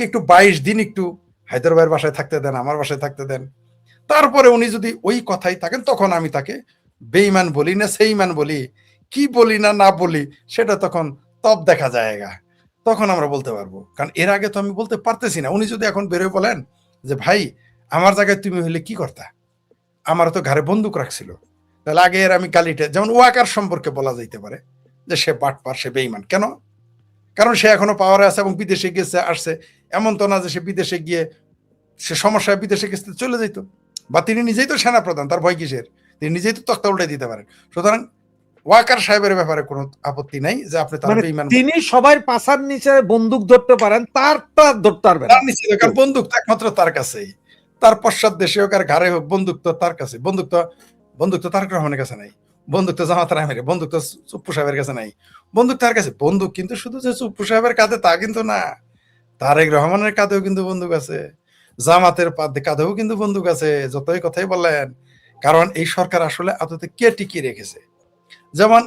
একটু 22 দিন একটু হায়দার ভাইয়ের বাসায় থাকতে দেন, আমার বাসায় থাকতে দেন। তারপরে উনি যদি ওই কথাই থাকেন, তখন আমি তাকে বেঈমান বলি না সেইমান বলি, কি বলি না না বলি, সেটা তখন তব দেখা যায়গা, তখন আমরা বলতে পারবো। কারণ এর আগে তো আমি বলতে পারতেছি না। উনি যদি এখন বেরোয় বলেন যে ভাই আমার জায়গায় তুমি হইলে কি করতা, আমার তো ঘরে বন্দুক রাখছিল, তাহলে আগে এর আমি গালিটা, যেমন ওয়াকার সম্পর্কে বলা যাইতে পারে যে সে বাটপার, সে বেঈমান। কেন? কারণ সে এখনো পাওয়ারে আছে এবং বিদেশে গেছে আসছে। এমন তো না যে সে বিদেশে গিয়ে সে সমস্যায় বিদেশে গেছে চলে যেত, বা তিনি নিজেই তো সেনা প্রধান, তার ভয় কিসের? তিনি নিজেই তো তক্তা উল্টে দিতে পারেন। সুতরাং ওয়াকার সাহেবের ব্যাপারে কোনো আপত্তি নাই যে আপনি তার মানে বেঈমান। তিনি সবার পাছার নিচে বন্দুক ধরতে পারেন, তারটা ধরতে পারবেন তার নিচে, কারণ বন্দুক তো একমাত্র তার কাছেই। তার পশ্চাৎ দেশে হোক আর ঘাড়ে হোক, বন্দুক তো তার কাছে। বন্দুক তো তারেক রহমানের কাছে নাই। বন্দুক তো জামাত আহমেদের, বন্দুক তো চুপ্পু সাহেবের কাছে নাই। বন্দুক তার কাছে। বন্দুক কিন্তু শুধু যে চুপ্পু সাহেবের কাঁধে তা কিন্তু না, তারেক রহমানের কাঁধেও কিন্তু বন্দুক আছে, জামাতের কাঁধেও কিন্তু বন্দুক আছে, যতই কথাই বলেন। কারণ এই সরকার আসলে আদতে কে টিকিয়ে রেখেছে? যেমন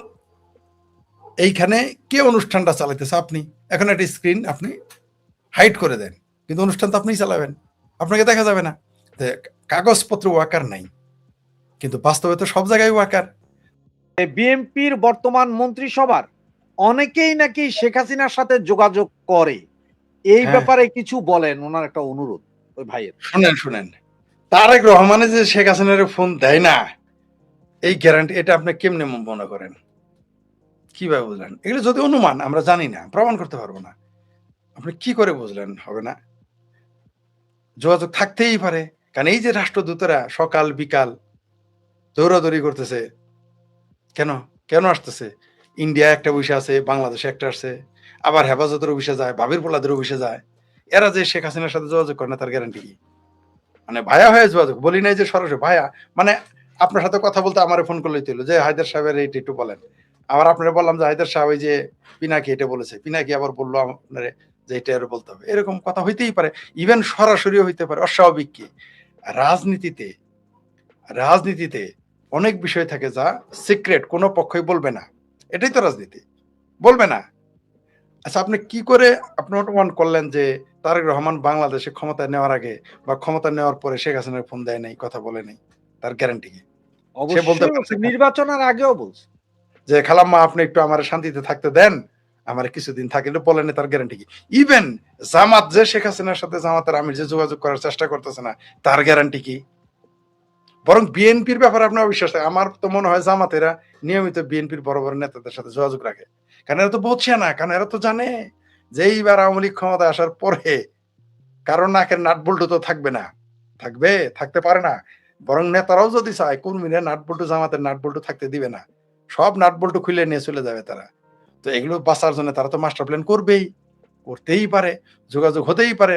এইখানে কে অনুষ্ঠানটা চালাইতেছে? আপনি। এখন একটা স্ক্রিন আপনি হাইড করে দেন, কিন্তু অনুষ্ঠান তো আপনিই চালাবেন, আপনাকে দেখা যাবে না। কাগজপত্র ওয়াকার নাই, কিন্তু বাস্তবে তো সব জায়গায় ওয়াকার। বিএনপির বর্তমান মন্ত্রিসভার অনেকেই নাকি শেখ হাসিনার সাথে যোগাযোগ করে, এই হ্যাঁ, ব্যাপারে কিছু বলেন, ওনার একটা অনুরোধ ওই ভাইয়ের। শুনেন, তারেক রহমানের যে শেখ হাসিনার ফোন দেয় না, এই গ্যারান্টি এটা আপনি কেমনে মনে করেন? কিভাবে বুঝলেন? এগুলো যদি অনুমান, আমরা জানি না, প্রমাণ করতে পারবো না। আপনি কি করে বুঝলেন হবে না? যোগাযোগ থাকতেই পারে। কারণ এই যে রাষ্ট্রদূতরা সকাল বিকাল দৌড়াদৌড়ি করতেছে, কেন কেন আসতেছে? ইন্ডিয়া একটা অফিসে আছে, বাংলাদেশে একটা আসছে, আবার হেফাজতের অফিসে যায়, ভাবির পোলাদের অফিসে যায়। এরা যে শেখ হাসিনার সাথে যোগাযোগ করে না, তার গ্যারান্টি কি? মানে ভায়া হয়ে যোগাযোগ, বলি নাই যে সরাসরি ভায়া, মানে আপনার সাথে কথা বলতে আমার ফোন করলেই তো যে হায়দার সাহেবের এইটা একটু বলেন। আবার আপনারা বললাম যে হায়দার সাহেব ওই যে পিনাকি এটা বলেছে, পিনাকি আবার বললো আপনার যে এটা আরো বলতে হবে, এরকম কথা হইতেই পারে। ইভেন সরাসরি হইতে পারে। অস্বাভাবিক কি? রাজনীতিতে রাজনীতিতে অনেক বিষয় থাকে যা সিক্রেট, কোনো পক্ষই বলবে না। এটাই তো রাজনীতি, বলবে না। আচ্ছা, আপনি কি করে আপনি অনুমান করলেন যে তারেক রহমান বাংলাদেশে ক্ষমতায় নেওয়ার আগে বা ক্ষমতা নেওয়ার পরে শেখ হাসিনার ফোন দেয় নাই, কথা বলে নাই? তার গ্যারান্টি কি? সে বলতে অবশ্যই বলছে, পারছে না নির্বাচনের আগেও বলছে। যে খালাম্মা আপনি একটু আমার শান্তিতে থাকতে দেন, আমার কিছুদিন থাকে, এটা বলেন? তার গ্যারান্টি কি? ইভেন জামাত যে শেখ হাসিনার সাথে জামাতের আমির যে যোগাযোগ করার চেষ্টা করতেছে না, তার গ্যারান্টি কি? বরং বিএনপির ব্যাপারে আপনার অবিশ্বাস থাকে। আমার তো মনে হয় জামাতেরা নিয়মিত বিএনপির বড় বড় নেতাদের সাথে যোগাযোগ রাখে। কারণ এরা তো বলছে না, কারণ এরা তো জানে যে এইবার আওয়ামী লীগ ক্ষমতা আসার পরে কারণ নাকের নাট বল্টু তো থাকবে না, থাকবে, থাকতে পারে না। বরং নেতারাও যদি চায়, কর্মীরা নাট বল্টু, জামাতের নাট বল্টু থাকতে দিবে না, সব নাট বল্টু খুলে নিয়ে চলে যাবে তারা। তো এগুলো বাঁচার জন্য তারা তো মাস্টার প্ল্যান করবেই, করতেই পারে, যোগাযোগ হতেই পারে।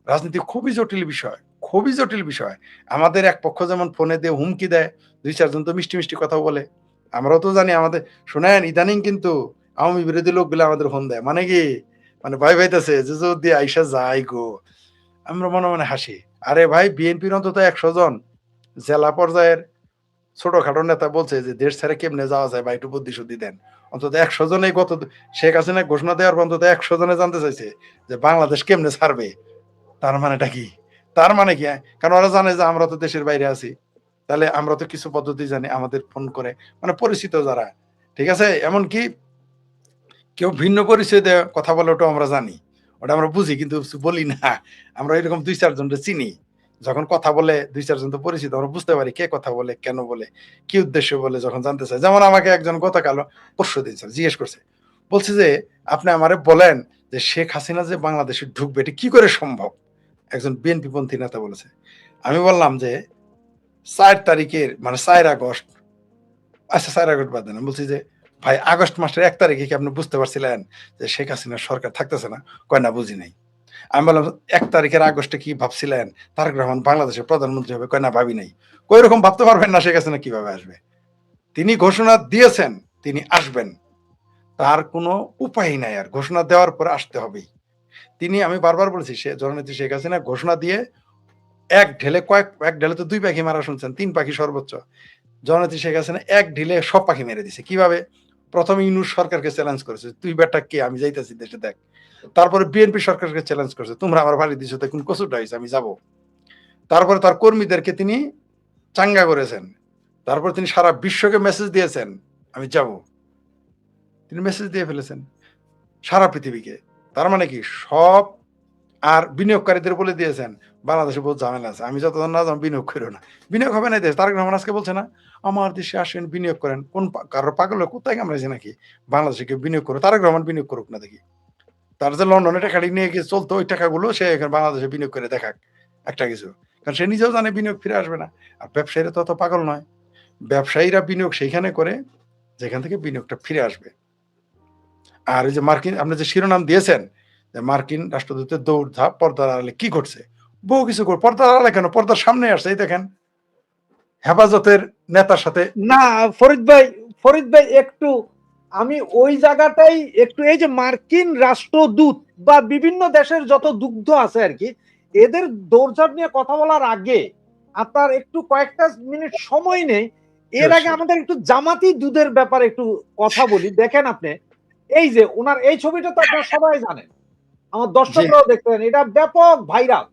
রাজনীতি খুবই জটিল বিষয়, খুবই জটিল বিষয়। আমাদের এক পক্ষ যেমন ফোনে দিয়ে হুমকি দেয়, দুই চারজন তো মিষ্টি মিষ্টি কথা বলে, আমরাও তো জানি। আমাদের শুনেন, ইদানিং কিন্তু আওয়ামী বিরোধী লোকগুলো আমাদের ফোন দেয়, মানে কি, মানে ভয় পাইতেছে যে যদি আইসা যায় গো। আমরা মনে মনে হাসি, আরে ভাই বিএনপির অন্তত 100 জন জেলা পর্যায়ের ছোটখাটো নেতা বলছে যে দেশ ছেড়ে কেমনে যাওয়া যায় বা একটু বুদ্ধি শুদ্ধি দেন। অন্তত 100 জনেই গত শেখ হাসিনা ঘোষণা দেওয়ার পর অন্তত 100 জনে জানতে চাইছে যে বাংলাদেশ কেমনে ছাড়বে। তার মানেটা কি? তার মানে কি? কারণ ওরা জানে যে আমরা তো দেশের বাইরে আছি, তাহলে আমরা তো কিছু পদ্ধতি জানি, আমাদের ফোন করে, মানে পরিচিত যারা, ঠিক আছে, এমনকি কেউ ভিন্ন পরিচয় দিয়ে কথা বলে, ওটা আমরা জানি, ওটা আমরা বুঝি, কিন্তু বলি না। আমরা এরকম দুই চারজনকে চিনি, যখন কথা বলে দুই চারজন তো পরিচিত, আমরা বুঝতে পারি কে কথা বলে, কেন বলে, কি উদ্দেশ্য বলে, যখন জানতে চাই। যেমন আমাকে একজন গতকাল, পরশু দিন স্যার জিজ্ঞেস করছে, বলছে যে আপনি আমারে বলেন যে শেখ হাসিনা যে বাংলাদেশে ঢুকবে এটা কি করে সম্ভব? একজন বিএনপি পন্থী নেতা বলেছে। আমি বললাম যে 4 তারিখের, মানে 4 আগস্ট, আচ্ছা 4 আগস্ট বাদ দেন, বলছি যে ভাই আগস্ট মাসের 1 তারিখে কি আপনি বুঝতে পারছিলেন যে শেখ হাসিনার সরকার থাকতেছে না? কয় না, বুঝি নাই। আমি বললাম 1 তারিখের আগস্টে কি ভাবছিলেন তারেক রহমান বাংলাদেশের প্রধানমন্ত্রী হবে? কয় না, ভাবি নাই। কই রকম ভাবতে পারবেন না শেখ হাসিনা কিভাবে আসবে? তিনি ঘোষণা দিয়েছেন তিনি আসবেন, তার কোনো উপায় নাই, আর ঘোষণা দেওয়ার পর আসতে হবেই। তিনি, আমি বারবার বলেছি, সে জননেত্রী শেখ হাসিনা ঘোষণা দিয়ে এক ঢেলে তো 2 পাখি মারা শুনছেন, 3 পাখি সর্বোচ্চ। জননেত্রী শেখ হাসিনা এক ঢিলে সব পাখি মেরে দিছে। কিভাবে? প্রথমে ইউনূস সরকারকে চ্যালেঞ্জ করেছে, তুই বেটা কে, আমি যাইতেছি দেশে, দেখ। তারপরে বিএনপি সরকারকে চ্যালেঞ্জ করছে, তোমরা আমার বাড়ি দিছো তো কোন কচুটা হইছে, আমি যাব। তারপরে তার কর্মীদেরকে তিনি চাঙ্গা করেছেন। তারপর তিনি সারা বিশ্বকে মেসেজ দিয়েছেন, আমি যাব। তিনি মেসেজ দিয়ে ফেলেছেন সারা পৃথিবীকে। তার মানে কি সব, আর বিনিয়োগকারীদের বলে দিয়েছেন বাংলাদেশে বহুত ঝামেলা আছে, আমি যতক্ষণ না যাবো বিনিয়োগ করো না। বিনিয়োগ হবে না দেশ। তারেক রহমান আজকে বলছে না আমার দেশে আসেন বিনিয়োগ করেন, কোন কারোর পাগল কোথায় কামড়াইছে নাকি বাংলাদেশে কেউ বিনিয়োগ করো? তারেক রহমান বিনিয়োগ করুক না দেখি। তার যে লন্ডনে টাকাটি নিয়ে গিয়ে চলতো ওই টাকাগুলো সে এখানে বাংলাদেশে বিনিয়োগ করে দেখাক একটা কিছু। কারণ সে নিজেও জানে বিনিয়োগ ফিরে আসবে না। আর ব্যবসায়ীরা তো অত পাগল নয়। ব্যবসায়ীরা বিনিয়োগ সেইখানে করে যেখান থেকে বিনিয়োগটা ফিরে আসবে। আর ওই যে মার্কিন, আপনি যে শিরোনাম দিয়েছেন যে মার্কিন রাষ্ট্রদূতের দৌড়ধাপ পর্দার আড়ালে কি করছে, বহু কিছু করে। পর্দার আড়ালে কেন, পর্দার সামনে আসছে। এই দেখেন হেফাজতের নেতার সাথে। না ফরিদ ভাই একটু আমি ওই জায়গাটাই একটু, এই যে মার্কিন রাষ্ট্রদূত বা বিভিন্ন দেশের যত দুগ্ধ আছে আর কি, এদের দৌড়ঝাঁপ নিয়ে কথা বলার আগে আপনার একটু কয়েকটা মিনিট সময় নেই। এর আগে আমাদের একটু জামাতি দুধের ব্যাপারে একটু কথা বলি। দেখেন আপনি এই যে ওনার এই ছবিটা তো আপনারা সবাই জানেন, আমার দর্শকরাও দেখতেন, এটা ব্যাপক ভাইরাল।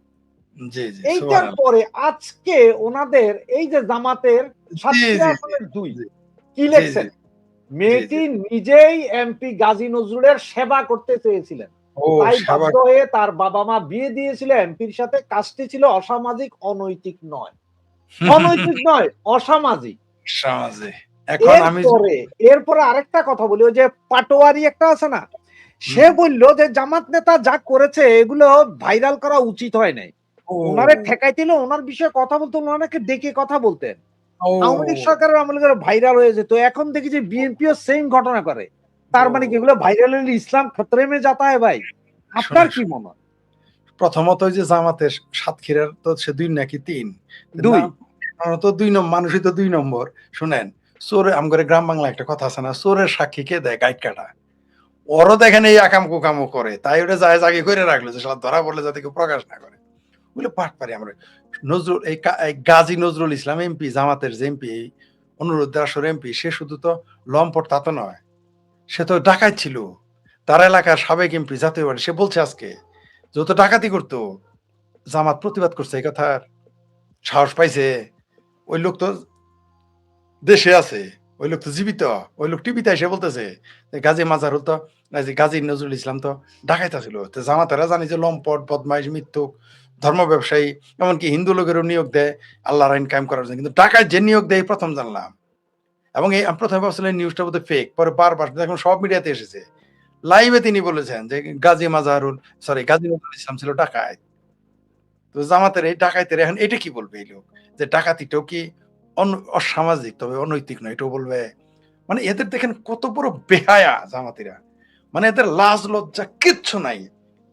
জি জি এইটার পরে আজকে ওনাদের এই যে জামাতের সাতক্ষীরা আসনের 2 কি লিখছেন, মেয়েটি নিজেই এমপি গাজী নজরুলের সেবা করতে চেয়েছিলেন, তাই বাধ্য হয়ে তার বাবা মা বিয়ে দিয়েছিল এমপির সাথে। কাজটি ছিল অসামাজিক, অনৈতিক নয়, অনৈতিক নয়, অসামাজিক। এরপরে আরেকটা কথা বলি, ওই যে পাটোয়ারি একটা আছে না, সে বললো যে জামাত নেতা যা করেছে এগুলো ভাইরাল করা উচিত হয় নাই। ওনারে ঠেকাইছিল, ওনার বিষয়ে কথা বলতো, ওনাকে ডেকে কথা বলতেন। আওয়ামী লীগ সরকারের আমলে ভাইরাল হয়ে যেত। এখন দেখি যে বিএনপিও সেম ঘটনা করে। তার মানে কি এগুলো ভাইরাল হলে ইসলাম খতরে মে যাতা হয় ভাই? আপনার কি মনে হয়? প্রথমত ওই যে জামাতের সাতক্ষীরার তো সে 2 নাকি 3, 2 তো 2 নম্বর মানুষই তো 2 নম্বর। শুনেন, চোরে আমগরে গ্রাম বাংলা একটা কথা আছে না, চোরের সাক্ষী কে দেয় গাইড কাটা। ওরও দেখেন এই আকাম কুকামও করে, তাই ওটা যায় জাগি করে রাখলো যে শালা ধরা পড়লে যাতে কেউ প্রকাশ না করে। বলে পাঠ পারি আমরা। নজরুল এই গাজী নজরুল ইসলাম এমপি, জামাতের যে এমপি, অনুরোধ আসর এমপি, সে শুধু তো লম্পট তা তো নয়, সে তো ডাকাত ছিল। তার এলাকার সাবেক এমপি, জাতীয় পার্টি, সে বলছে আজকে যত ডাকাতি করতো জামাত প্রতিবাদ করছে, এই কথার সাহস পাইছে। ওই লোক তো দেশে আছে, ওই লোক তো জীবিত, ওই লোক টিভিতে এসে বলতেছে গাজী মাজারুল তো, গাজী নজরুল ইসলাম তো ডাকাইতা ছিল। তো জামাতেরা জানি যে লম্পট, বদমাইশ, মিথ্যুক, ধর্ম ব্যবসায়ী, এমনকি হিন্দু লোকেরও নিয়োগ দেয় আল্লাহর আইন কায়েম করার জন্য, কিন্তু ডাকাত যে নিয়োগ দেয় প্রথম জানলাম। এবং এই আমি প্রথমে ভাবছিলাম নিউজটা বোধহয় ফেক, পরে বারবার এখন সব মিডিয়াতে এসেছে। লাইভে তিনি বলেছেন যে গাজী নজরুল ইসলাম ছিল ডাকাত। তো জামাতের এই ডাকাইতের এখন এটা কি বলবে এই লোক, যে ডাকাতিটাও কি অসামাজিক তবে অনৈতিক নয়, এটাও বলবে? মানে এদের দেখেন কত বড় বেহায়া জামাতিরা, মানে এদের লাজ লজ্জা কিচ্ছু নাই।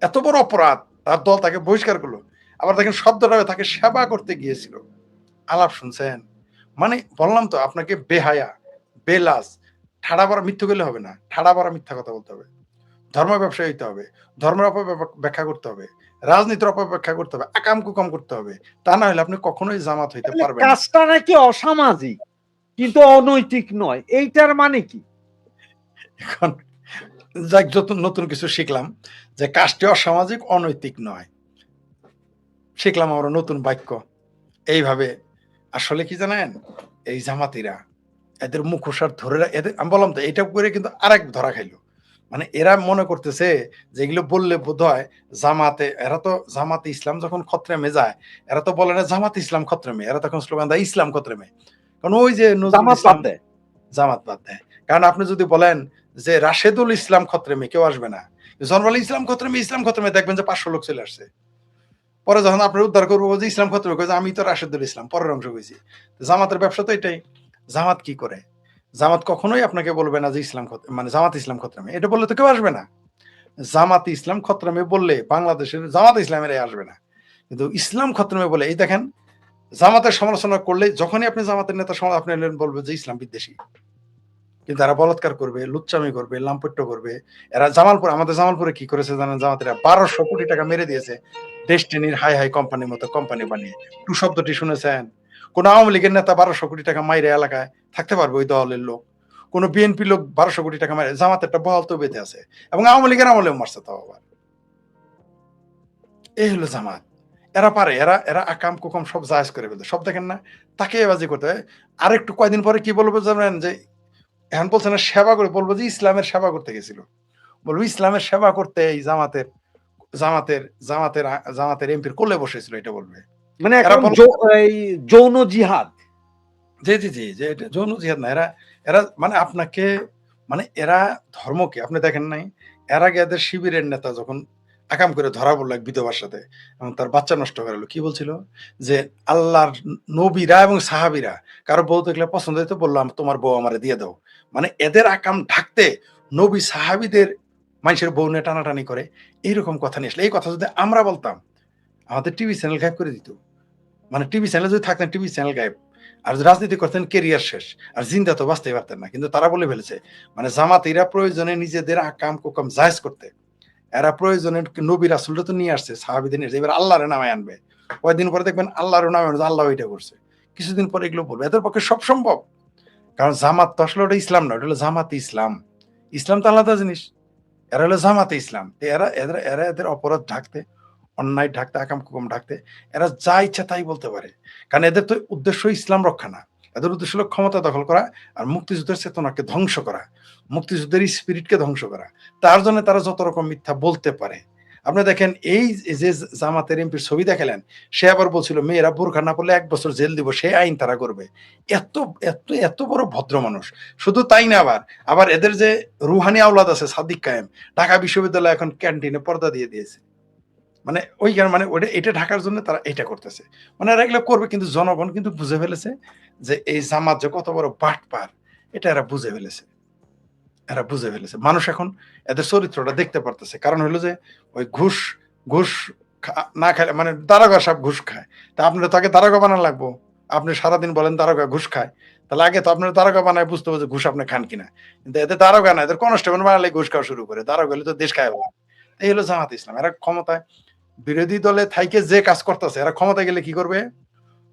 এত বড় অপরাধ, তার দল তাকে বহিষ্কার করলো। আবার দেখেন শব্দটা তাকে সেবা করতে গিয়েছিল, আলাপ শুনছেন? মানে বললাম তো আপনাকে, বেহায়া, বেলাজ, ঠাড়া বড়া মিথ্যে গেলে হবে না, ঠাড়া বড়া মিথ্যা কথা বলতে হবে, ধর্ম ব্যবসায়ী হইতে হবে, ধর্মের অপব্যাখ্যা করতে হবে, রাজনীতির অপব্যাখ্যা করতে হবে, আকাম কুকাম করতে হবে। তা না হলে আপনি কখনোই জামাত হইতে পারবেন না। কাজটা নাকি অসামাজিক কিন্তু অনৈতিক নয়, এইটার মানে কি? এখন যাক, নতুন কিছু শিখলাম যে কাজটি অসামাজিক, অনৈতিক নয়। শিখলাম আমরা নতুন বাক্য এইভাবে। আসলে কি জানেন, এই জামাতিরা এদের মুখোশার ধরে এদের, আমি বললাম তো এটা করে কিন্তু আরেক ধরা খাইলো। মানে এরা মনে করতেছে যে এগুলো বললে বোধ হয় জামাতে, এরা তো জামাতে ইসলাম যখন খত্রেমে যায়, এরা তো বলে না জামাতে ইসলাম খত্রেমে, এরা তখন স্লোগান দেয় ইসলাম খত্রেমে। কারণ ওই যে নজরুল ইসলাম জামাত বাদ দেয়। কারণ আপনি যদি বলেন যে রাশেদুল ইসলাম খত্রেমে, কেউ আসবে না। যখন বলে ইসলাম খত্রেমে দেখবেন যে 500 লোক চলে আসছে। পরে যখন আপনি উদ্ধার করবো যে ইসলাম খত্রেমে, আমি তো রাশেদুল ইসলাম, পরের অংশ কইছি। জামাতের ব্যবসা তো এটাই। জামাত কি করে, জামাত কখনোই আপনাকে বলবে না যে ইসলাম মানে জামাত ইসলাম খত্রামে, এটা বললে তো কেউ আসবে না। জামাত ইসলাম খত্রামে বললে বাংলাদেশের জামাত ইসলামের আসবে না, কিন্তু ইসলাম খত্রামে বলে, এই দেখেন জামাতের সমালোচনা করলে যখনই আপনি জামাতের নেতা আপনি বলবে যে ইসলাম বিদ্বেষী। কিন্তু এরা বলাৎকার করবে, লুচ্চামি করবে, লাম্পট্য করবে। এরা আমাদের জামালপুরে কি করেছে জানেন? জামাতেরা 1200 কোটি টাকা মেরে দিয়েছে ডেস্টিনির হাই হাই কোম্পানির মতো কোম্পানি বানিয়ে। টু শব্দটি শুনেছেন? কোন আওয়ামী লীগের নেতা 1200 কোটি টাকা মাইরে এলাকায় থাকতে পারবে ওই দলের লোক? কোন বিএনপি লোক 1200 কোটি টাকা মাইরে? জামাতেরটা বহাল তো বেঁধে আছে, এবং আওয়ামী লীগের আমলেও মারছে তাও আবার। এই হলো জামাত। এরা পারে, এরা এরা আকাম কুকাম সব জায়েজ করে ফেলতে। সব দেখেন না? তাকিয়াবাজি করতে হয়। আরেকটু কয়দিন পরে কি বলবে জানেন? যে এখন বলছে না সেবা করে, বলবো যে ইসলামের সেবা করতে গেছিল। বলবো ইসলামের সেবা করতে এই জামাতের জামাতের এমপির কোলে বসেছিল, এটা বলবে। মানে এরা একরকম বল এই যৌন জিহাদ। জি, জি, জি, যে এটা যৌন জিহাদ না। এরা এরা মানে আপনাকে মানে এরা ধর্মকে আপনি দেখেন নাই? এর আগে এদের শিবিরের নেতা যখন আকাম করে ধরা পড়ল এক বিধবার সাথে এবং তার বাচ্চা নষ্ট হয়ে গেল। কি বলছিল? যে আল্লাহর নবীরা এবং সাহাবীরা কারো বউ দেখলে পছন্দ হইতো, বললাম তোমার বউ আমারে দিয়ে দাও। মানে এদের আকাম ঢাকতে নবী সাহাবীদের মানুষের বউ নিয়ে টানাটানি করে এইরকম কথা নিয়ে আসলে। এই কথা যদি আমরা বলতাম, আমাদের টিভি চ্যানেল গায়েব করে দিত। মানে টিভি চ্যানেলে যদি থাকতেন, টিভি চ্যানেল গায়েব। আর যদি রাজনীতি করতেন, কেরিয়ার শেষ। আর জিন্দা তো বাঁচতেই পারতেন না। কিন্তু তারা বলে ফেলেছে, মানে জামাতিরা প্রয়োজনে নিজেদের আকাম কুকাম জায়েজ করতে, এরা প্রয়োজনে নবী রাসূলরা তো নিয়ে আসছে, সাহাবীদের নিয়ে আসছে, এবার আল্লাহরে নামায় আনবে। কয়েকদিন পরে দেখবেন আল্লাহর নামে আনবে, আল্লাহ এটা করছে। কিছুদিন পরে এগুলো বলবে। এদের পক্ষে সব সম্ভব। কারণ জামাত তো আসলে ওটা ইসলাম না, ওটা হলো জামাতে ইসলাম। ইসলাম তো আলাদা জিনিস। এরা হলো জামাতে ইসলাম। তো এরা এদের অপরাধ ঢাকতে, অন্যায় ঢাকতে, আকাম কুকাম ঢাকতে এরা যা ইচ্ছা তাই বলতে পারে। কারণ এদের তো উদ্দেশ্য ইসলাম রক্ষা না। এদের উদ্দেশ্য হলো ক্ষমতা দখল করা আর মুক্তিযুদ্ধের চেতনাকে ধ্বংস করা। মুক্তিযুদ্ধের স্পিরিটকে ধ্বংস করা। তার জন্য তারা যত রকম মিথ্যা বলতে পারে। আপনি দেখেন এই যে জামাতের এমপির ছবি দেখালেন, সে আবার বলছিল মেয়েরা বোরখা না পড়লে ১ বছর জেল দিব, সে আইন তারা করবে। এত এত বড় ভদ্র মানুষ। শুধু তাই না, আবার এদের যে রুহানি আওলাদ আছে সাদিক কায়েম, ঢাকা বিশ্ববিদ্যালয়ে এখন ক্যান্টিনে পর্দা দিয়ে দিয়েছে। মানে মানে ওটা এটা ঢাকার জন্য তারা এটা করতেছে। মানে এরা এগুলো করবে, কিন্তু জনগণ কিন্তু বুঝে ফেলেছে যে এই জামাত যে কত বড় বাটপার, এটা এরা বুঝে ফেলেছে। এরা বুঝে ফেলেছে। মানুষ এখন এদের চরিত্রটা দেখতে পারতেছে। কারণ হলো যে ওই ঘুষ না খাইলে মানে দারোগা সাহেব ঘুষ খায়। তা আপনার তাকে দারোগা বানানো লাগবো। আপনি সারাদিন বলেন দারোগা ঘুষ খায়। তাহলে আগে তো আপনার দারোগা বানায় বুঝতে হবে যে ঘুষ আপনি খান কিনা। কিন্তু এদের দারোগা না, এদের কনস্টেবল বানালে ঘুষ খাওয়া শুরু করে। দারোগা হলে তো দেশ খায় বলে। এই হলো জামাত ইসলাম। এরা ক্ষমতায় বিরোধী দলে থাইকে যে কাজ করতেছে, এরা ক্ষমতায় গেলে কি করবে?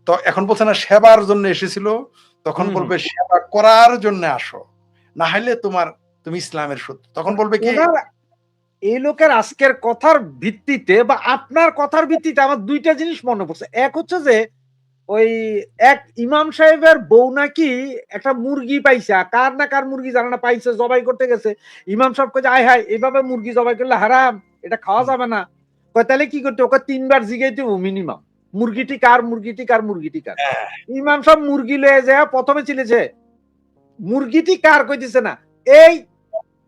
তো এখন বলছে না সেবার জন্য এসেছিল, তখন হুম, হুম। বলবে সেবা করার জন্য আসো। না হলে তুমি ইসলামের শত্রু। তখন মানে বলবে কি? ওনার এই লোকের আজকের কথার ভিত্তিতে বা আপনার কথার ভিত্তিতে আমার ২ টা জিনিস মনে পড়ছে। এক হচ্ছে যে ওই এক ইমাম সাহেবের বউ নাকি একটা মুরগি পাইছে। কার না কার মুরগি জানে না, পাইছে, জবাই করতে গেছে। ইমাম সাহেব কয় যে, "আয় হায়! এভাবে মুরগি জবাই করলে হারাম। এটা খাওয়া হুম, যাবে না।" কয়, "তাইলে কি করতে?" ওকে ৩ বার জিগাইতে হবে মিনিমাম। মুরগিটি কার? মুরগিটি কার? মুরগিটি কার? হ্যাঁ, ইমাম সাহেব মুরগি লয়ে যায়া ১ম এ চিল্লেছে, "মুরগিটি কার?" কইতেছে না। এই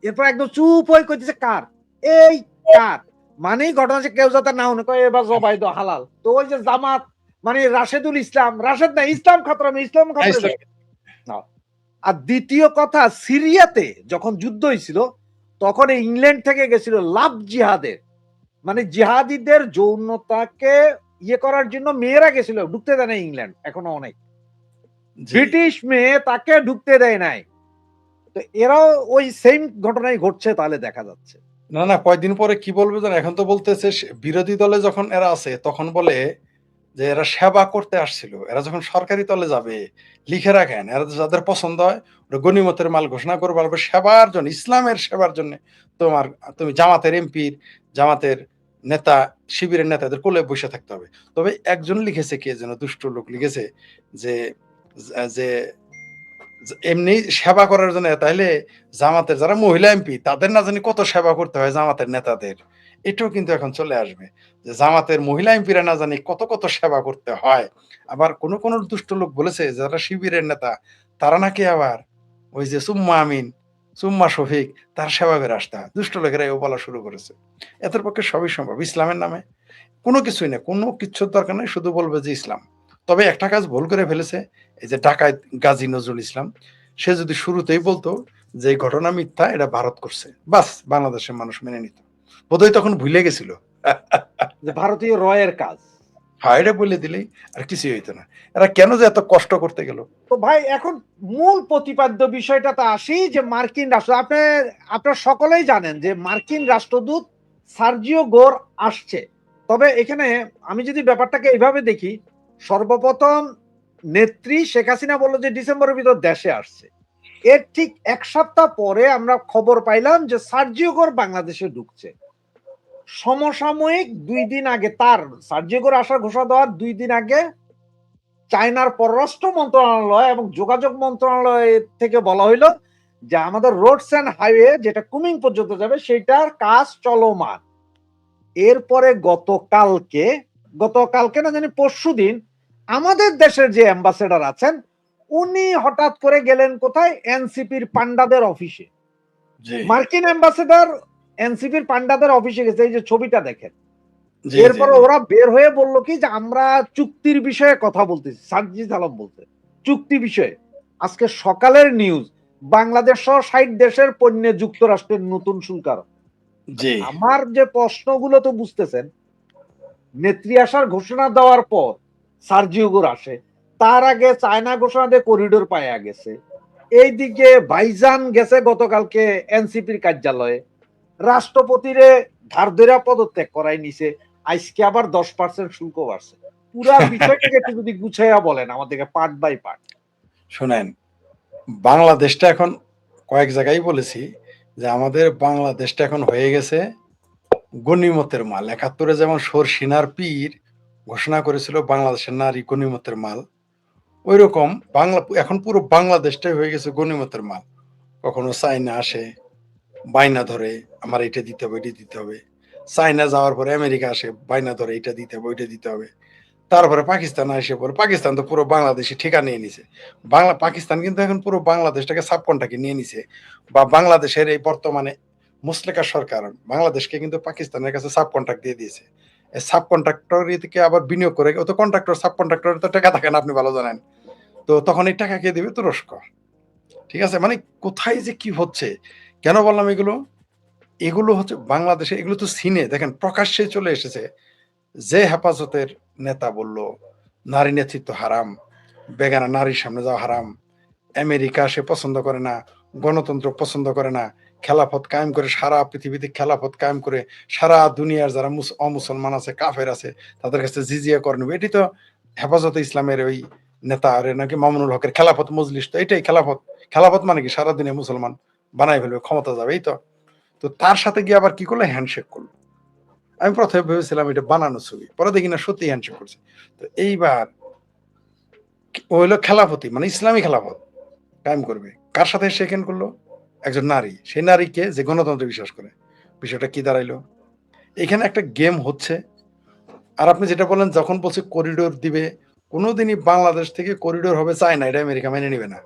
এরপর একদম চুপ হয়ে কইতেছে, "কার?" এই কার? মানেই ঘটনা হচ্ছে কেউ যাতে না শুনে, কয় এবার জবাই দাও হালাল। তো ওই যে জামাত মানে রাশেদুল ইসলাম, রাশেদ না, ইসলাম খতরমে, ইসলাম হ্যাঁ, খতরে ইসলাম। যাবে। না। আর দ্বিতীয় কথা, সিরিয়াতে যখন যুদ্ধ হইছিল তখন ইংল্যান্ড থেকে গেছিল লাভ জিহাদের। মানে জিহাদীদের যৌনতাকে করার জন্য মেয়েরা গেছিল, ঢুকতে দেয় না ইংল্যান্ড এখনো অনেক। জি। ব্রিটিশ মেয়ে তাকে ঢুকতে দেয় নাই। তো এরাও ওই সেম ঘটনাই ঘটছে তাহলে দেখা যাচ্ছে। না, না, কয়দিন পরে কি বলবে জানেন? এখন তো বলতেছে বিরোধী দলে যখন এরা আছে তখন বলে যে এরা সেবা করতে আসছিল। এরা যখন সরকারি দলে যাবে, লিখে রাখেন এরা যাদের পছন্দ হয় ওরা গনিমতের মাল ঘোষণা করে বলবে সেবার জন্য, ইসলামের সেবার জন্য তুমি জামাতের এমপির, জামাতের নেতা, শিবিরের নেতাদের কোলে বসে থাকতে হবে। তবে একজন লিখেছে, কে যেন দুষ্ট লোক লিখেছে যে যে এমনি সেবা করার জন্য, তাইলে জামাতের যারা মহিলা এমপি তাদের না জানি কত সেবা করতে হয় জামাতের নেতাদের। এটাও কিন্তু এখন চলে আসবে। যে জামাতের মহিলা এমপিরা না জানি কত সেবা করতে হয়। আবার কোন দুষ্ট লোক বলেছে যারা শিবিরের নেতা তারা নাকি আবার ওই যে সুম্মা আমিন, সুম্মা শফিক তার সেবা করে আসতে হয়। দুষ্ট লোকেরা এও বলা শুরু করেছে। এদের পক্ষে সবই সম্ভব। ইসলামের নামে কোনো কিছুই না, কোনো কিচ্ছুর দরকার নাই, শুধু বলবে যে ইসলাম। তবে একটা কাজ ভুল করে ফেলেছে, এই যে ডাকায়েত গাজী নজরুল ইসলাম, সে যদি শুরুতেই বলতো যে এই ঘটনা মিথ্যা, এটা ভারত করছে, বাস বাংলাদেশের মানুষ মেনে নিত। বোধহয় তখন ভুলে গেছিল। যে ভারতীয় রয়ের কাজ। হ্যাঁ, এটা বলে দিলেই আর কিছুই হইতো না। এরা কেন যে এত কষ্ট করতে গেল? তো ভাই এখন মূল প্রতিপাদ্য বিষয়টাতে আসি যে মার্কিন রাষ্ট্র, আপনারা সকলেই জানেন যে মার্কিন রাষ্ট্রদূত সার্জিও গোর আসছে। তবে এখানে আমি যদি ব্যাপারটাকে এইভাবে দেখি, সর্বপ্রথম নেত্রী শেখ হাসিনা বলল যে ডিসেম্বরের ভিতর দেশে আসছে। এর ঠিক ১ সপ্তাহ পরে আমরা খবর পাইলাম যে সার্জিও গোর বাংলাদেশে ঢুকছে। সমসাময়িক 2 দিন আগে, তার সার্জিওর আসার ঘোষণা দেওয়ার 2 দিন আগে চায়নার পররাষ্ট্র মন্ত্রণালয় এবং যোগাযোগ মন্ত্রণালয় থেকে বলা হইল যে আমাদের রোডস এন্ড হাইওয়ে যেটা কুমিং পর্যন্ত যাবে সেটার কাজ চলমান। এরপরে গতকালকে না জানি পরশুদিন আমাদের দেশের যে অ্যাম্বাসেডর আছেন উনি হঠাৎ করে গেলেন কোথায়? এনসিপির পান্ডাদের অফিসে। জি মার্কিন অ্যাম্বাসেডর এনসিপির পান্ডাদের অফিসে গেছে, এই যে ছবিটা দেখেন। জি জি এরপরে জি। ওরা বের হয়ে বলল কি যে আমরা চুক্তির বিষয়ে কথা বলতেছি। সার্জিস আলম বলতে চুক্তি বিষয়ে। আজকে সকালের নিউজ, বাংলাদেশ সহ 60 দেশের পণ্যে যুক্তরাষ্ট্রের নতুন শুল্ক আরোপ। জি আমার যে প্রশ্নগুলো তো বুঝতেছেন, নেত্রী আসার ঘোষণা দেওয়ার পর সার্জিওগুর আসে, তার আগে চায়না ঘোষণা দিয়ে করিডোর পায়া গেছে, এইদিকে ভাইজান গেছে গতকালকে এনসিপির কার্যালয়ে, রাষ্ট্রপতিরে ধার ধরে পদত্যাগ করাই নিছে, আজকে আবার 10% শুল্ক বাড়ছে। পুরা বিষয়টাকে একটু যদি গুছাইয়া বলেন আমাদেরকে পার্ট বাই পার্ট। শোনেন, বাংলাদেশটা এখন কয়েক জায়গায় বলেছি যে আমাদের বাংলাদেশটা এখন হয়ে গেছে গনিমতের মাল। ৭১-এ যেমন সরসিনার পীর ঘোষণা করেছিল বাংলাদেশের নারী গনিমতের মাল, ওইরকম এখন পুরো বাংলাদেশটাই হয়ে গেছে গনিমতের মাল। কখনো চায়না আসে, বায়না ধরে আমার এটা দিতে হবে, এটা দিতে হবে। চায়না যাওয়ার পরে আমেরিকা আসে, বায়না ধরে এটা দিতে হবে, ওইটা দিতে হবে। তারপরে পাকিস্তান আসে পরে, পাকিস্তান তো পুরো বাংলাদেশি ঠিকা নিয়ে নিছে। পাকিস্তান কিন্তু এখন পুরো বাংলাদেশটাকে সাবকন্টাকে নিয়ে নিছে, বা বাংলাদেশের এই বর্তমানে মুসলেকা সরকার বাংলাদেশকে কিন্তু পাকিস্তানের কাছে সাব কন্ট্রাক্ট দিয়ে দিয়েছে। এই সাব কন্ট্রাক্টর থেকে আবার বিনিয়োগ করে, ও তো কন্ট্রাক্টর, সাব কন্ট্রাক্টর তো টাকা থাকে না, আপনি ভালো জানেন। তো তখন এই টাকা কে দিবে? তুরস্ক। ঠিক আছে, মানে কোথায় যে কি হচ্ছে, কেন বললাম এগুলো? এগুলো হচ্ছে বাংলাদেশে, এগুলো তো সিনে দেখেন প্রকাশ্যে চলে এসেছে। যে হেফাজতের নেতা বলল নারী নেতৃত্ব হারাম, বেগানা নারীর সামনে যাওয়া হারাম, আমেরিকা সে পছন্দ করে না, গণতন্ত্র পছন্দ করে না, খেলাফত কায়েম করে সারা পৃথিবীতে খেলাফত কায়েম করে সারা দুনিয়ার যারা অমুসলমান আছে, কাফের আছে, তাদের কাছে জিজিয়া করে নেবে। এটি তো হেফাজতে ইসলামের ওই নেতা আরে নাকি মামুনুল হকের খেলাফত মজলিস, তো এটাই খেলাফত। খেলাফত মানে কি? সারা দিনে মুসলমান বানাই ফেলবে, ক্ষমতা যাবে, এই তো। তো তার সাথে গিয়ে আবার কি করলো? হ্যান্ডশেক করলো। আমি প্রথমে ভেবেছিলাম এটা বানানো ছবি, পরে দেখি না সত্যি হ্যান্ডশেক করছে। তো এইবার ও হইলো খেলাফতি, মানে ইসলামী খেলাফত কায়েম করবে। কার সাথে সেকেন্ড করলো? একজন নারী, সেই নারীকে যে গণতন্ত্রে বিশ্বাস করে। বিষয়টা কি দাঁড়াইলো? এখানে একটা গেম হচ্ছে। আর আপনি যেটা বললেন, যখন বলছে করিডোর দিবে, কোনোদিনই বাংলাদেশ থেকে করিডোর হবে চায় না, এটা আমেরিকা মেনে নিবে না,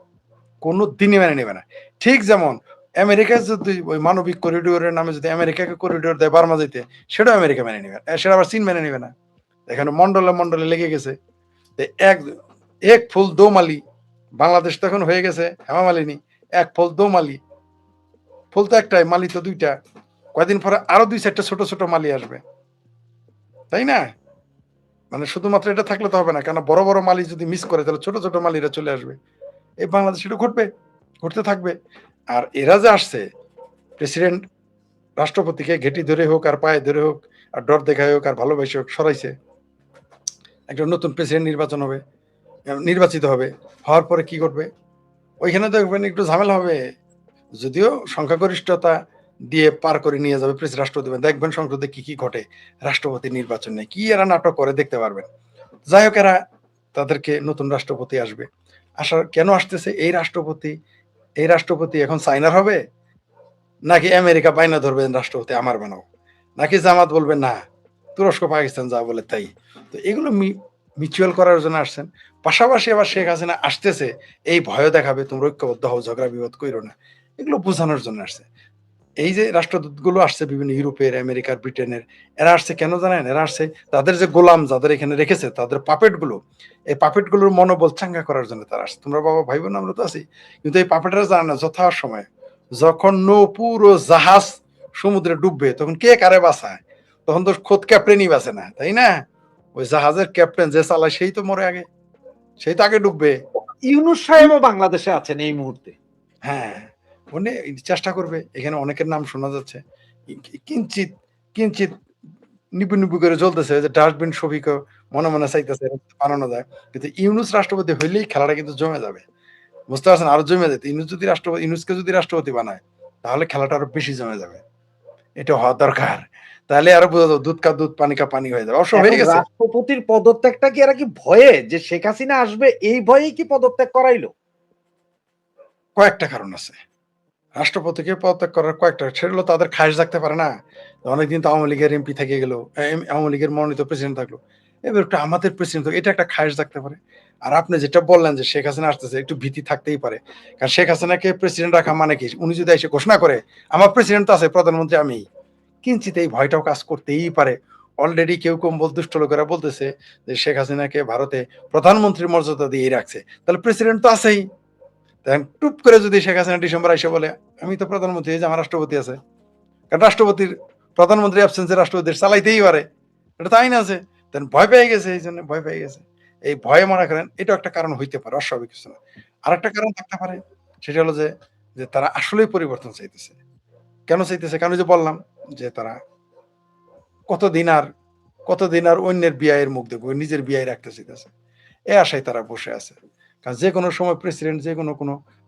কোনোদিনই মেনে নিবে না। ঠিক যেমন আমেরিকা যদি ওই মানবিক করিডোরের নামে যদি আমেরিকাকে করিডোর দেয় বার্মা যেতে, সেটাও আমেরিকা মেনে নিবে, সেটা আবার চীন মেনে নিবে না। এখানে মন্ডলে মন্ডলে লেগে গেছে। এক এক ফুল দো মালি, বাংলাদেশ তো এখন হয়ে গেছে হেমা মালিনী, এক ফুল দো মালি। ফুল তো একটাই, মালি তো দুইটা। কয়দিন পরে আরো 2-4টা ছোট ছোট মালি আসবে, তাই না? মানে শুধুমাত্র এটা থাকলে তো হবে না, কেন বড় বড় মালি যদি মিস করে তাহলে ছোট ছোট মালিরা চলে আসবে। এই বাংলাদেশ এটা ঘটবে, ঘটতে থাকবে। আর এরা যে আসছে, প্রেসিডেন্ট রাষ্ট্রপতিকে ঘেটি ধরে হোক আর পায়ে ধরে হোক আর ডর দেখায় হোক আর ভালোবাসে হোক সরাইছে। একটা নতুন প্রেসিডেন্ট নির্বাচন হবে, নির্বাচিত হবে, হওয়ার পরে কি করবে? ওইখানে দেখবেন একটু ঝামেলা হবে, যদিও সংখ্যাগরিষ্ঠতা দিয়ে পার করে নিয়ে যাবে রাষ্ট্রপতি। দেখবেন সংসদে কি কি ঘটে, রাষ্ট্রপতি নির্বাচন নেই কি এরা নাটক করে, দেখতে পারবেন। যাই হোক, এরা তাদেরকে নতুন রাষ্ট্রপতি আসবে, আসার কেন আসতেছে? এই রাষ্ট্রপতি এখন চায়নার হবে, নাকি আমেরিকা বাইনা ধরবেন রাষ্ট্রপতি আমার বানাও, নাকি জামাত বলবে না তুরস্ক পাকিস্তান যা বলে তাই। তো এগুলো মিউচুয়াল করার জন্য আসছেন। পাশাপাশি আবার শেখ হাসিনা আসতেছে, এই ভয় দেখাবে তোমরা ঐক্যবদ্ধ হও, ঝগড়া বিবাদ কইরো না, এগুলো বোঝানোর জন্য আসছে। এই যে রাষ্ট্রদূতগুলো আসছে বিভিন্ন ইউরোপের, আমেরিকার, ব্রিটেনের, এরা আসছে কেন জানেন? এরা আসছে তাদের যে গোলাম যাদের এখানে রেখেছে, তাদের পাপেট গুলো, এই পাপেট গুলোর মনোবল চাঙ্গা করার জন্য তারা আসছে। তোমরা বাবা ভাই বোন আমরা তো আছি, কিন্তু এই পাপেটরা জানে না যথা সময় যখন পুরো জাহাজ সমুদ্রে ডুববে তখন কে কারে বাঁচায়? তখন তো খোদ ক্যাপ্টেনই বাঁচে না, তাই না? ওই জাহাজের ক্যাপ্টেন যে চালায় সেই তো মরে আগে, সেই তো আগে ডুববে। ইউনূস সাহেবও বাংলাদেশে আছেন এই মুহূর্তে। হ্যাঁ, উনি চেষ্টা করবে। এখানে অনেকের নাম শোনা যাচ্ছে, কিঞ্চিত কিঞ্চিত নিপু নিপু করে চলতেছে, যে ডাস্টবিন শফিকও মনে মনে চাইতেছে বানানো যায়। কিন্তু ইউনূস রাষ্ট্রপতি হইলেই খেলাটা কিন্তু জমে যাবে, বুঝতে পারছেন? আরো জমে যেত। ইউনূসকে যদি রাষ্ট্রপতি বানায় তাহলে খেলাটা আরো বেশি জমে যাবে। এটা হওয়া দরকার। তাহলে আরো বোঝা যাবে দুধ কা দুধ পানি কা পানি হয়ে যাবে। অবশ্য হয়ে এখন গেছে। রাষ্ট্রপতির পদত্যাগটা কি এরা কি ভয়ে যে শেখ হাসিনা আসবে এই ভয়েই কি পদত্যাগ করাইলো? কয়েকটা কারণ আছে। রাষ্ট্রপতিকে পদত্যাগ করার কয়েকটা সেটা হলো তাদের খায়েশ জাগতে পারে না। অনেকদিন তো আওয়ামী লীগের এমপি থেকে গেল। আওয়ামী লীগের মনোনীত প্রেসিডেন্ট থাকলো। এবার একটু আমাদের প্রেসিডেন্ট এটা একটা খায়েশ জাগতে পারে। আর আপনি যেটা বললেন যে শেখ হাসিনা আসতেছে একটু ভীতি থাকতেই পারে। কারণ শেখ হাসিনাকে প্রেসিডেন্ট রাখা মানে কি? উনি যদি এসে ঘোষণা করে আমার প্রেসিডেন্ট তো আছে প্রধানমন্ত্রী আমিই। কিঞ্চিৎ এই ভয়টাও কাজ করতেই পারে। অলরেডি কেউ দুষ্ট লোকেরা বলতেছে যে শেখ হাসিনাকে ভারতে প্রধানমন্ত্রীর মর্যাদা দিয়েই রাখছে। তাহলে প্রেসিডেন্ট তো আছেই। দেখেন টুপ করে যদি শেখ হাসিনা ডিসেম্বর এসে বলে আমি তো প্রধানমন্ত্রী এই যে আমার রাষ্ট্রপতি আছে, কারণ রাষ্ট্রপতির প্রধানমন্ত্রী অ্যাবসেন্সে রাষ্ট্রপতির চালাইতেই পারে, এটা তো আইন আছে। দেন ভয় পেয়ে গেছে, এই জন্য ভয় পেয়ে গেছে। এই ভয়ে মনে করেন এটা একটা কারণ হইতে পারে, অস্বাভাবিক কিছু না। আরেকটা কারণ থাকতে পারে, সেটা হলো যে যে তারা আসলেই পরিবর্তন চাইতেছে। কেন চাইতেছে? কারণ ওই যে বললাম যে তারা কতদিন আর কতদিন আর অন্যের বিয়ের মুখ দেখবো, নিজের বিয়ে রাখতে চাইতেছে। এ আশায় তারা বসে আছে। কারণ যে কোনো সময় প্রেসিডেন্ট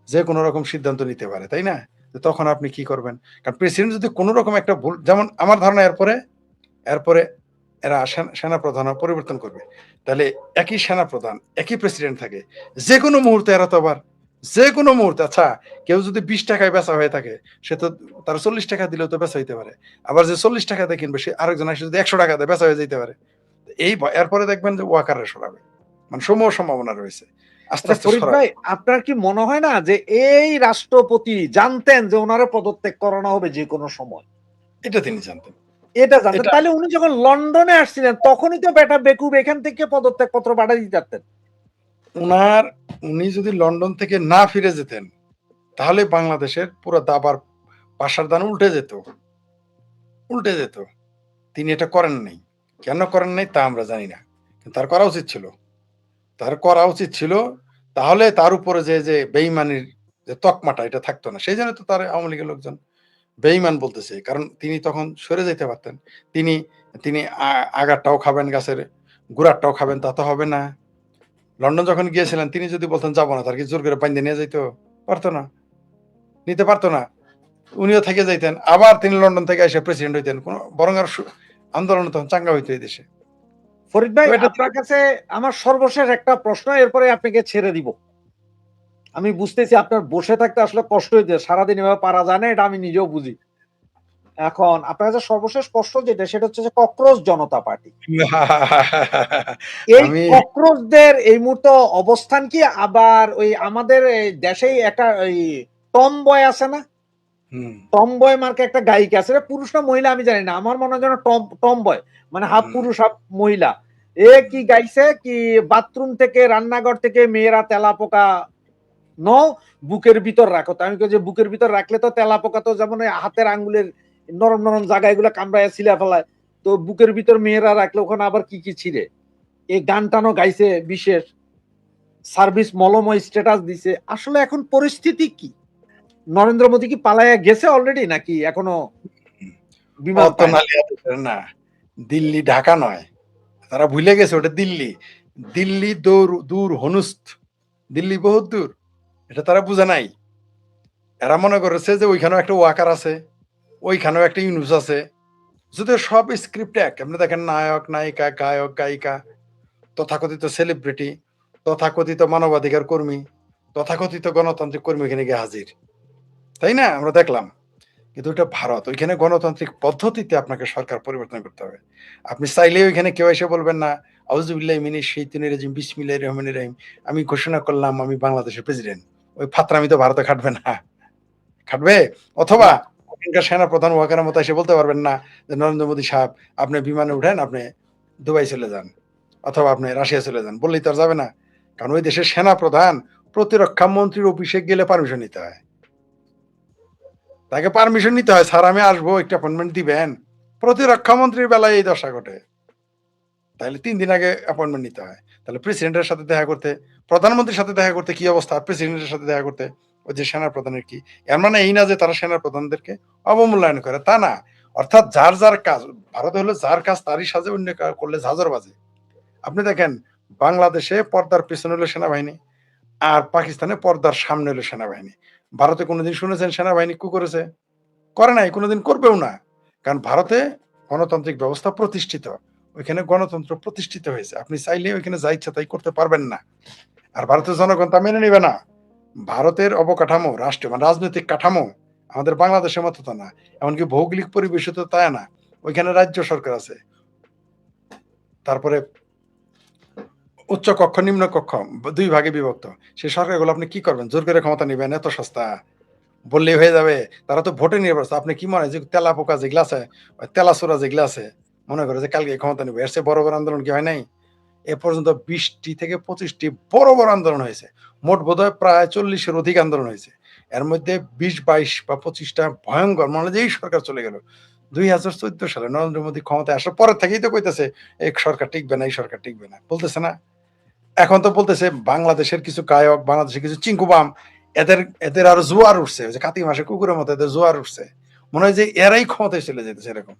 যে কোনো রকম সিদ্ধান্ত নিতে পারে, তাই না? তো তখন আপনি কি করবেন? কারণ প্রেসিডেন্ট যদি কোনো রকম একটা ভুল, যেমন আমার ধারণা এরপরে এরা সেনাপ্রধান পরিবর্তন করবে। তাহলে একই সেনাপ্রধান, একই প্রেসিডেন্ট থাকে। যেকোনো মুহূর্তে এরা তো আবার যেকোনো মুহূর্তে আচ্ছা কেউ যদি ৳২০ বেচা হয়ে থাকে, সে তো তার ৳৪০ দিলেও তো বেচা হইতে পারে। আবার যে ৳৪০ দিয়ে কিনবে সে আরেকজন এসে যদি ৳১০০ দিয়ে বেচা হয়ে যাইতে পারে। এরপরে দেখবেন যে ওয়াকারে সরাবে। মানে সমূহ সম্ভাবনা রয়েছে। আস্তে, আচ্ছা আস্তে ফরিদ সরাবে। ভাই, আপনার কি মনে হয় না যে এই রাষ্ট্রপতি জানতেন যে উনারে পদত্যাগ করানো হবে যেকোনো সময়? এটা তিনি জানতেন। এটা জানতেন। এটা তাহলে উনি যখন লন্ডনে আসছিলেন তখনই তো বেটা বেকুব এখান থেকে পদত্যাগ পত্র পাঠায় দিতে পারতেন। উনার উনি যদি লন্ডন থেকে না ফিরে যেতেন, তাহলে বাংলাদেশের পুরো দাবার পাশার দান উল্টে যেত। উল্টে যেত। তিনি এটা করেন নাই। কেন করেন নাই তা আমরা জানি না। কিন্তু তার করা উচিত ছিল। তার করা উচিত ছিল। তাহলে তার উপরে যে বেইমানির যে তকমাটা এটা থাকতো না। সেইজন্য তো তার আওয়ামী লীগের লোকজন বেইমান বলতেছে। কারণ তিনি তখন সরে যাইতে পারতেন। তিনি তিনি আগারটাও খাবেন গাছের, গুড়ারটাও খাবেন তা তো হবে না। লন্ডন যখন গিয়েছিলেন তিনি যদি বলতেন যাবো না, তার কি জোর করে বাইন্ধে নিয়ে যাইত? পারত না। নিতে পারত না। উনিও থেকে যাইতেন। আবার তিনি লন্ডন থেকে এসে প্রেসিডেন্ট হইতেন। বরং আরো আন্দোলন তখন চাঙ্গা হইতো এই দেশে। ফরিদ তো ভাই, এটা আপনার কাছে আমার সর্বশেষ একটা প্রশ্ন, এরপরে আপনাকে ছেড়ে দিব। আমি বুঝতেছি আপনার বসে থাকতে আসলে কষ্ট হইছে। সারাদিন এভাবে পারা যায় না, এটা আমি নিজেও বুঝি। এখন আপনার কাছে সর্বশেষ প্রশ্ন যেটা সেটা হচ্ছে যে ককরোচ জনতা পার্টি। এই আমি ককরোচদের এই মুহূর্তে অবস্থান কি? আবার ওই আমাদের এই দেশেই একটা ওই টম বয় আছে না? হুম, টম বয় মার্কে একটা গায়িকা আছে। পুরুষ না মহিলা আমি জানি না। আমার মনে হয় যেন টম বয়। মানে হাফ হুম, পুরুষ হাফ মহিলা। এ কি গাইছে কি বাথরুম থেকে রান্নাঘর থেকে মেয়েরা তেলাপোকা নও বুকের ভিতর রাখো। তো আমি কই যে বুকের ভিতর রাখলে তো তেলাপোকা তো যেমন ওই হাতের আঙ্গুলের নরম, নরম জায়গা এগুলা কামড়াইয়া ছিঁড়া ফেলায়। তো বুকের ভিতর মেয়েরা রাখলে ওখানে আবার কি, কি ছিঁড়ে? এই গান টানও গাইছে বিশেষ। সার্ভিস মলময় স্ট্যাটাস দিছে। আসলে এখন পরিস্থিতি কি? নরেন্দ্র মোদী কি পালাইয়া গেছে অলরেডি নাকি এখনো হুম। বিমান অত পায় না? নালি এত করে না। দিল্লি ঢাকা নয়। তারা ভুলে গেছে ওটা দিল্লি। দিল্লি দূর হনুস্ত। দিল্লি বহুত দূর। এটা তারা বুঝে নাই। এরা মনে করেছে যে ওইখানেও একটা ওয়াকার আছে, ওইখানেও একটা ইউনুস আছে। যদিও সব স্ক্রিপ্ট এক। আপনি দেখেন নায়ক, নায়িকা, গায়ক, গায়িকা, তথাকথিত সেলিব্রিটি, তথাকথিত মানবাধিকার কর্মী, তথাকথিত গণতান্ত্রিক কর্মী এখানে গিয়ে হাজির। তাই না? আমরা দেখলাম। কিন্তু ওইটা ভারত। ওইখানে গণতান্ত্রিক পদ্ধতিতে আপনাকে সরকার পরিবর্তন করতে হবে। আপনি চাইলেই ওইখানে কেউ এসে বলবেন না, আউযুবিল্লাহি মিনাশ শাইতানির রাজিম, বিসমিল্লাহির রহমানির রহিম। আমি ঘোষণা করলাম আমি বাংলাদেশের প্রেসিডেন্ট। ওই ফাত্রামি তো ভারতে খাটবে না। খাটবে? অথবা না। ওখানকার সেনাপ্রধান ওয়াকারের মতো এসে বলতে পারবেন না যে, "নরেন্দ্র মোদী সাহেব, আপনি বিমানে উঠেন, আপনি দুবাই চলে যান। অথবা আপনি রাশিয়া চলে যান।" বললেই তো আর যাবে না। কারণ ওই দেশের সেনাপ্রধান প্রতিরক্ষা মন্ত্রীর অফিসে গেলে পারমিশন নিতে হয়। তাকে পারমিশন নিতে হয়, "স্যার আমি আসবো, একটু অ্যাপয়েন্টমেন্ট দিবেন?" প্রতিরক্ষা মন্ত্রীর বেলায় এই দশা ঘটে। তাইলে ৩ দিন আগে অ্যাপয়েন্টমেন্ট নিতে হয়। তাহলে প্রেসিডেন্টের সাথে দেখা করতে, প্রধানমন্ত্রীর সাথে দেখা করতে কি অবস্থা? আর প্রেসিডেন্টের সাথে দেখা করতে ওই যে সেনাপ্রধানের কি? এর মানে এই না যে তারা সেনাপ্রধানদেরকে অবমূল্যায়ন করে, তা না। অর্থাৎ যার কাজ, ভারতে হলো যার কাজ তারই সাজে, অন্য করলে ঝাঁঝর বাজে। আপনি দেখেন বাংলাদেশে পর্দার পেছনে হলো সেনাবাহিনী, আর পাকিস্তানে পর্দার সামনে হলো সেনাবাহিনী। ভারতে কোনদিন শুনেছেন সেনাবাহিনী কু করেছে? করে নাই, কোনদিন করবেও না। কারণ ভারতে গণতান্ত্রিক ব্যবস্থা প্রতিষ্ঠিত, ওইখানে গণতন্ত্র প্রতিষ্ঠিত হয়েছে। আপনি চাইলে ওইখানে যা ইচ্ছা তাই করতে পারবেন না। আর ভারতের জনগণ তা মেনে নিবে না। ভারতের অবকাঠামো, রাষ্ট্র মানে রাজনৈতিক কাঠামো আমাদের বাংলাদেশের মতো তো না। এমনকি ভৌগোলিক পরিবেশও তো তাই না। ওইখানে রাজ্য সরকার আছে। তারপরে উচ্চ কক্ষ, নিম্ন কক্ষ ২ ভাগে বিভক্ত। সেই সরকারগুলো আপনি কি করবেন? জোর করে ক্ষমতা নিবেন? এত সস্তা? বললেই হয়ে যাবে? তারা তো ভোটে নির্বাচন। আপনি কি মনে হয় যে তেলাপোকা যেগুলা আছে, ওই তেলাছোরা যেগুলা আছে, মনে করে যে কালকে ক্ষমতা নিব। এর চেয়ে বড়, বড় আন্দোলন কি হয় নাই? এ পর্যন্ত ২০টি থেকে ২৫টি বড়, বড় আন্দোলন হয়েছে। মোট বোধহয় প্রায় ৪০ এর অধিক আন্দোলন হয়েছে। এর মধ্যে ২০, ২২ বা ২৫ টা ভয়ংকর, মনে হয় যে এই সরকার চলে গেল। ২০১৪ সালে নরেন্দ্র মোদী ক্ষমতায় আসার পরের থেকেই তো কইতেছে, এই সরকার টিকবে না, এই সরকার টিকবে না। বলতেছে না? এখন তো বলতেছে বাংলাদেশের কিছু গায়ক, বাংলাদেশের কিছু চিঙ্কুবাম, এদের এদের আরো জোয়ার উঠছে। ওই যে কার্তিক মাসে কুকুরের মতো এদের জোয়ার উঠছে। মনে হয় যে এরাই ক্ষমতায় চলে যেতেছে এরকম।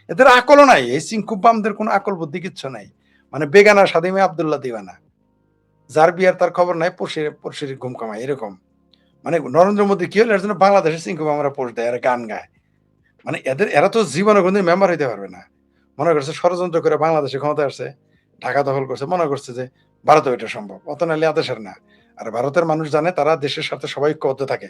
এদের আকলও নাই। এই চিঙ্কুবামদের কোনো আকল বুদ্ধি কিচ্ছু নাই। মানে বেগানা স্বাধীমে আব্দুল্লাহ দিওয়ানা। যার বিয়ার তার খবর নাই, পড়শির ঘুম কামায় এরকম। মানে নরেন্দ্র মোদী কি হলো এর জন্য বাংলাদেশের চিঙ্কুবামরা পোস্ট দেয়, এরা গান গায়। মানে এরা তো জীবনে কোনদিন মেম্বার হইতে পারবে না। মনে করছে ষড়যন্ত্র করে বাংলাদেশে ক্ষমতায় আসছে, ঢাকা দখল করছে, মনে করছে যে ভারতেও এটা সম্ভব। অত নাহলে আদেশের না। আর ভারতের মানুষ জানে তারা দেশের সাথে সবাই ঐক্যবদ্ধ থাকে।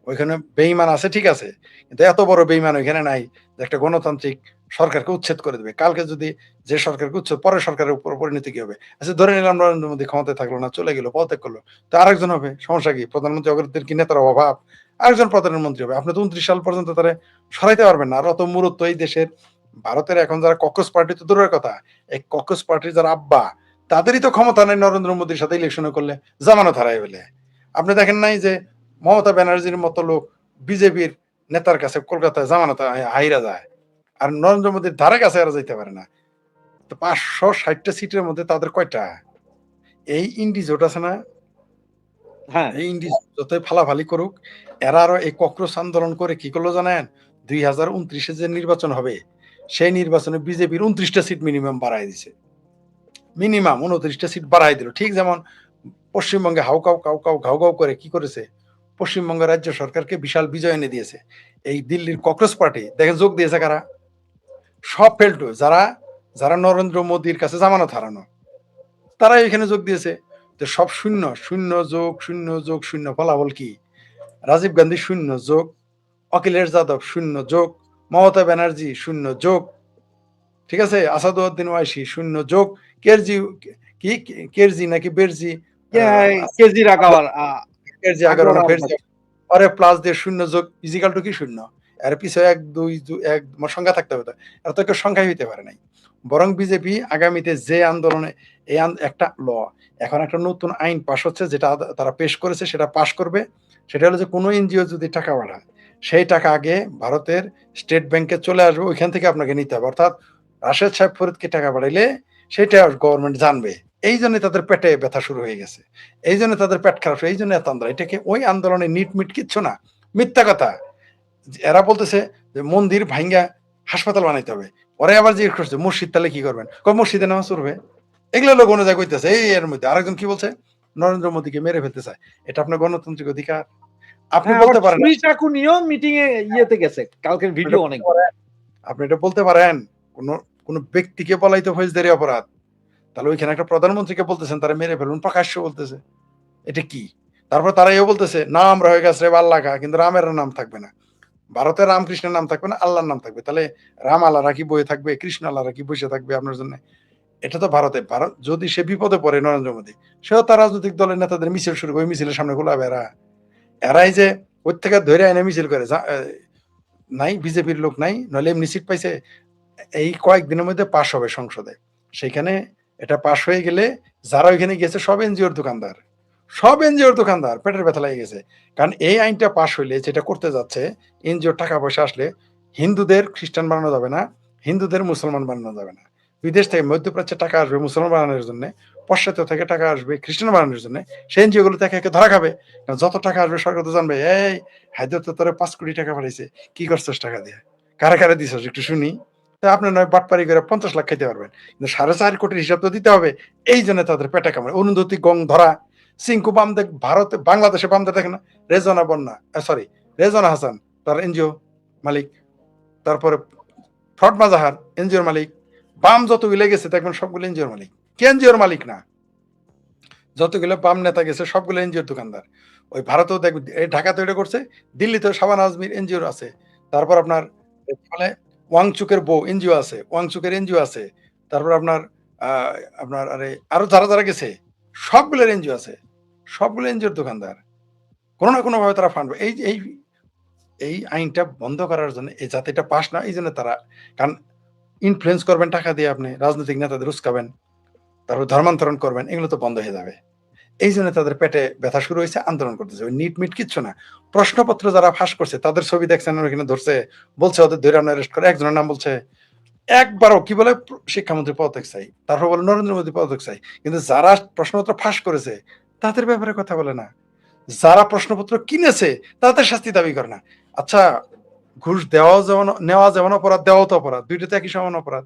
ওইখানে বেঈমান আছে ঠিক আছে, কিন্তু এত বড় বেঈমান ওইখানে নাই যে একটা গণতান্ত্রিক সরকারকে উচ্ছেদ করে দেবে। কালকে যদি যে সরকারকে উচ্ছেদ, পরের সরকারের উপর পরিণতি কি হবে? আচ্ছা ধরে নিলাম নরেন্দ্র মোদী ক্ষমতায় থাকলো না, চলে গেল, পদত্যাগ করলো, তো আরেকজন হবে, সমস্যা কি? প্রধানমন্ত্রী অগ্রদের কি নেতার অভাব? আরেকজন প্রধানমন্ত্রী হবে। আপনি তো ২৯ সাল পর্যন্ত তারা সরাইতে পারবেন না। আর অত মূরত্ব এই দেশের ভারতের এখন যারা ককস পার্টি তো দূরের কথা, এই ককস পার্টির যারা আব্বা, তাদেরই তো ক্ষমতা নেই নরেন্দ্র মোদীর সাথে ইলেকশনে করলে জামানত হারাই ফেলে। আপনি দেখেন নাই যে মমতা ব্যানার্জির মতো লোক বিজেপির নেতার কাছে কলকাতায় জামানত হাইরা যায়, আর নরেন্দ্র মোদীর ধারে কাছে এরা যাইতে পারে না। তো ৫৬০টা সিটের মধ্যে তাদের কয়টা? এই ইন্ডি জোট আছে না, হ্যাঁ, এই ইন্ডি যতই ফালাফালি করুক, এরা আরো এই ককরোচ আন্দোলন করে কি করলো জানেন? ২০২৯-এ যে নির্বাচন হবে, সেই নির্বাচনে বিজেপির ২৯টা সিট মিনিমাম বাড়ায় দিছে। মিনিমাম ২৯টা সিট বাড়ায় দিল। ঠিক যেমন পশ্চিমবঙ্গে হাউকাউ কাউ ঘাউ করে কি করেছে? পশ্চিমবঙ্গ রাজ্য সরকারকে বিশাল বিজয় এনে দিয়েছে। এই দিল্লির ককরোচ পার্টি দেখেন যোগ দিয়েছে কারা? সব ফেলটু, যারা যারা নরেন্দ্র মোদীর কাছে জামানত হারানো, তারাই এখানে যোগ দিয়েছে। তো সব শূন্য, শূন্য যোগ শূন্য যোগ শূন্য, ফলাফল কি? রাজীব গান্ধী শূন্য যোগ, অখিলেশ যাদব শূন্য যোগ, মমতা ব্যানার্জি শূন্য যোগ, ঠিক আছে, আসাদুদ্দিন ওয়াইসি শূন্য যোগ, কেরজি কি কেরজি নাকি বেরজি, কেজি রাখাবার কেরজি আগারো আগ্রহ না আরম্ভ। ফেরজি, পরে প্লাস দিয়ে শূন্য যোগ ইজিক্যাল টু কি শূন্য। এর পিছনে ১ ২ ১ সংখ্যা থাকতে হবে তো। এর তো কেউ সংখ্যাই হইতে পারে নাই। বরং বিজেপি আগামীতে যে আন্দোলনে একটা এখন একটা নতুন আইন পাস হচ্ছে, যেটা তারা পেশ করেছে সেটা পাস করবে। সেটা হলো যে কোনো এনজিও যদি টাকা পাঠায়, সেই টাকা আগে ভারতের স্টেট ব্যাংকে চলে আসবে, ওইখান থেকে আপনাকে নিতে হবে। অর্থাৎ রাশেদ সাহেব ফরিদকে টাকা পাঠাইলে সেটা গভর্নমেন্ট জানবে। এইজন্য তাদের পেটে ব্যথা শুরু হয়ে গেছে। এইজন্য তাদের পেট খারাপ, এইজন্য এত আন্দোলন। এটাকে ওই আন্দোলনে নিট-মিট কিচ্ছু না। মিথ্যা কথা। এরা বলতেছে যে মন্দির ভাইঙ্গা হাসপাতাল বানাইতে হবে। ওরাই আবার জিজ্ঞেস করছে মসজিদ তাহলে কি করবেন? মসজিদে নামাজ পড়বে। এগুলো লোক অনুযায়ী কইতেছে। এই এর মধ্যে আরেকজন কি বলছে? নরেন্দ্র মোদীকে মেরে ফেলতে চায়। এটা আপনার গণতান্ত্রিক অধিকার। আপনি হ্যাঁ, আবার বলতে পারেন, ছুরি চাকু নিয়েও মিটিং এ ইয়েতে গেছে। কালকের আপনি এটা ভিডিও অনেক। বলতে পারেন, আপনি এটা বলতে পারেন কোন কোন ব্যক্তিকে বলাই তো ফৌজদারি অপরাধ। তাহলে ওইখানে একটা প্রধানমন্ত্রীকে বলতেছেন তারা মেরে ফেলুন, প্রকাশ্য বলতেছে। এটা কি? তারপর তারা এও বলতেছে নাম রয়ে গেছে রে আল্লাহ খা, কিন্তু রামের নাম থাকবে না। ভারতে রামকৃষ্ণের নাম থাকবে না, আল্লাহর নাম থাকবে। তাহলে রাম আল্লাহরা কি বয়ে থাকবে? কৃষ্ণ আল্লাহরা কি বসে থাকবে আপনার জন্য? এটা তো ভারতে। ভারত যদি সে বিপদে পড়ে নরেন্দ্র মোদী, সেও তার রাজনৈতিক দলের নেতাদের মিছিল শুরু করে, ওই মিছিলের সামনে গোলাবে এরা। এরাই যে ওর থেকে ধরে এনে মিছিল করে। নাই বিজেপির লোক নাই, নইলে এমনি সিট পাইছে। এই কয়েকদিনের মধ্যে পাস হবে সংসদে। সেখানে এটা পাস হয়ে গেলে যারা ওইখানে গেছে সব এনজিওর দোকানদার। সব এনজিওর দোকানদার পেটের ব্যথা লেগে গেছে। কারণ এই আইনটা পাস হইলে যেটা করতে যাচ্ছে, এনজিওর টাকা পয়সা আসলে হিন্দুদের খ্রিস্টান বানানো যাবে না, হিন্দুদের মুসলমান বানানো যাবে না। বিদেশ থেকে মধ্যপ্রাচ্যে টাকা আসবে মুসলমান বানানোর জন্য, পশ্চাত্য থেকে টাকা আসবে খ্রিস্টান বানানোর জন্য। সেই এনজিও গুলো একে একে ধরা খাবে। কারণ যত টাকা আসবে সরকার তো জানবে, এই হায়দার তো তোরে ৫ কোটি টাকা পাঠাইছে, কি করছিস টাকা দিয়ে? কারা কারা দিছস একটু শুনি। তা আপনি নয় বাটপারি করে ৫০ লাখ খাইতে পারবেন, কিন্তু ৪.৫ কোটির হিসাব তো দিতে হবে। এই জন্য তাদের পেটে কামড়ে। অরুন্ধতী গং ধরা, সিংকু বামদেব ভারতে, বাংলাদেশে বামদের দেখে না, রেজনা বন্যা, সরি রেজনা হাসান তার এনজিও মালিক। তারপরে ফ্রড মাজাহার এনজিওর মালিক, বাম যতগুলো গেছে দেখবেন সবগুলো এনজিওর মালিক। কে এনজিওর মালিক না? যতগুলো বাম নেতা গেছে সবগুলো এনজিওর দোকানদার। ওই ভারতেও দেখবেন, এই ঢাকাতে এটা করছে, দিল্লিতেও শাবানা আজমির এনজিওর আছে। তারপর আপনার মানে ওয়াংচুকের বউ এনজিও আছে, ওয়াংচুকের এনজিও আছে। তারপর আপনার আপনার আরো যারা যারা গেছে সবগুলোর এনজিও আছে, সবগুলো এনজিওর দোকানদার। কোনো না কোনো ভাবে তারা ফান্ড, এই এই এই আইনটা বন্ধ করার জন্য, এই যাতে এটা পাস না, এই জন্য তারা, কারণ ইনফ্লুয়েন্স করবেন টাকা দিয়ে, আপনি রাজনৈতিক নেতাদের উস্কাবেন, তারপর ধর্মান্তরণ করবেন, এগুলো তো বন্ধ হয়ে যাবে। এই জন্য তাদের পেটে ব্যথা শুরু হয়েছে, আন্দোলন করতেছে। ওই নিট মিট কিচ্ছু না। প্রশ্নপত্র যারা ফাঁস করছে তাদের ছবি দেখছেন, ওখানে ধরছে, বলছে ওদের ধরে অ্যারেস্ট করে। একজনের নাম বলছে একবারও কি বলে শিক্ষামন্ত্রী পদত্যাগ চাই, তারপর বলে নরেন্দ্র মোদী পদত্যাগ চাই। কিন্তু যারা প্রশ্নপত্র ফাঁস করেছে তাদের ব্যাপারে কথা বলে না। যারা প্রশ্নপত্র কিনেছে তাদের শাস্তি দাবি করে না। আচ্ছা, ঘুষ দেওয়া যেমন, নেওয়া যেমন অপরাধ, দেওয়াও তো অপরাধ, দুইটাতে একই সমান অপরাধ।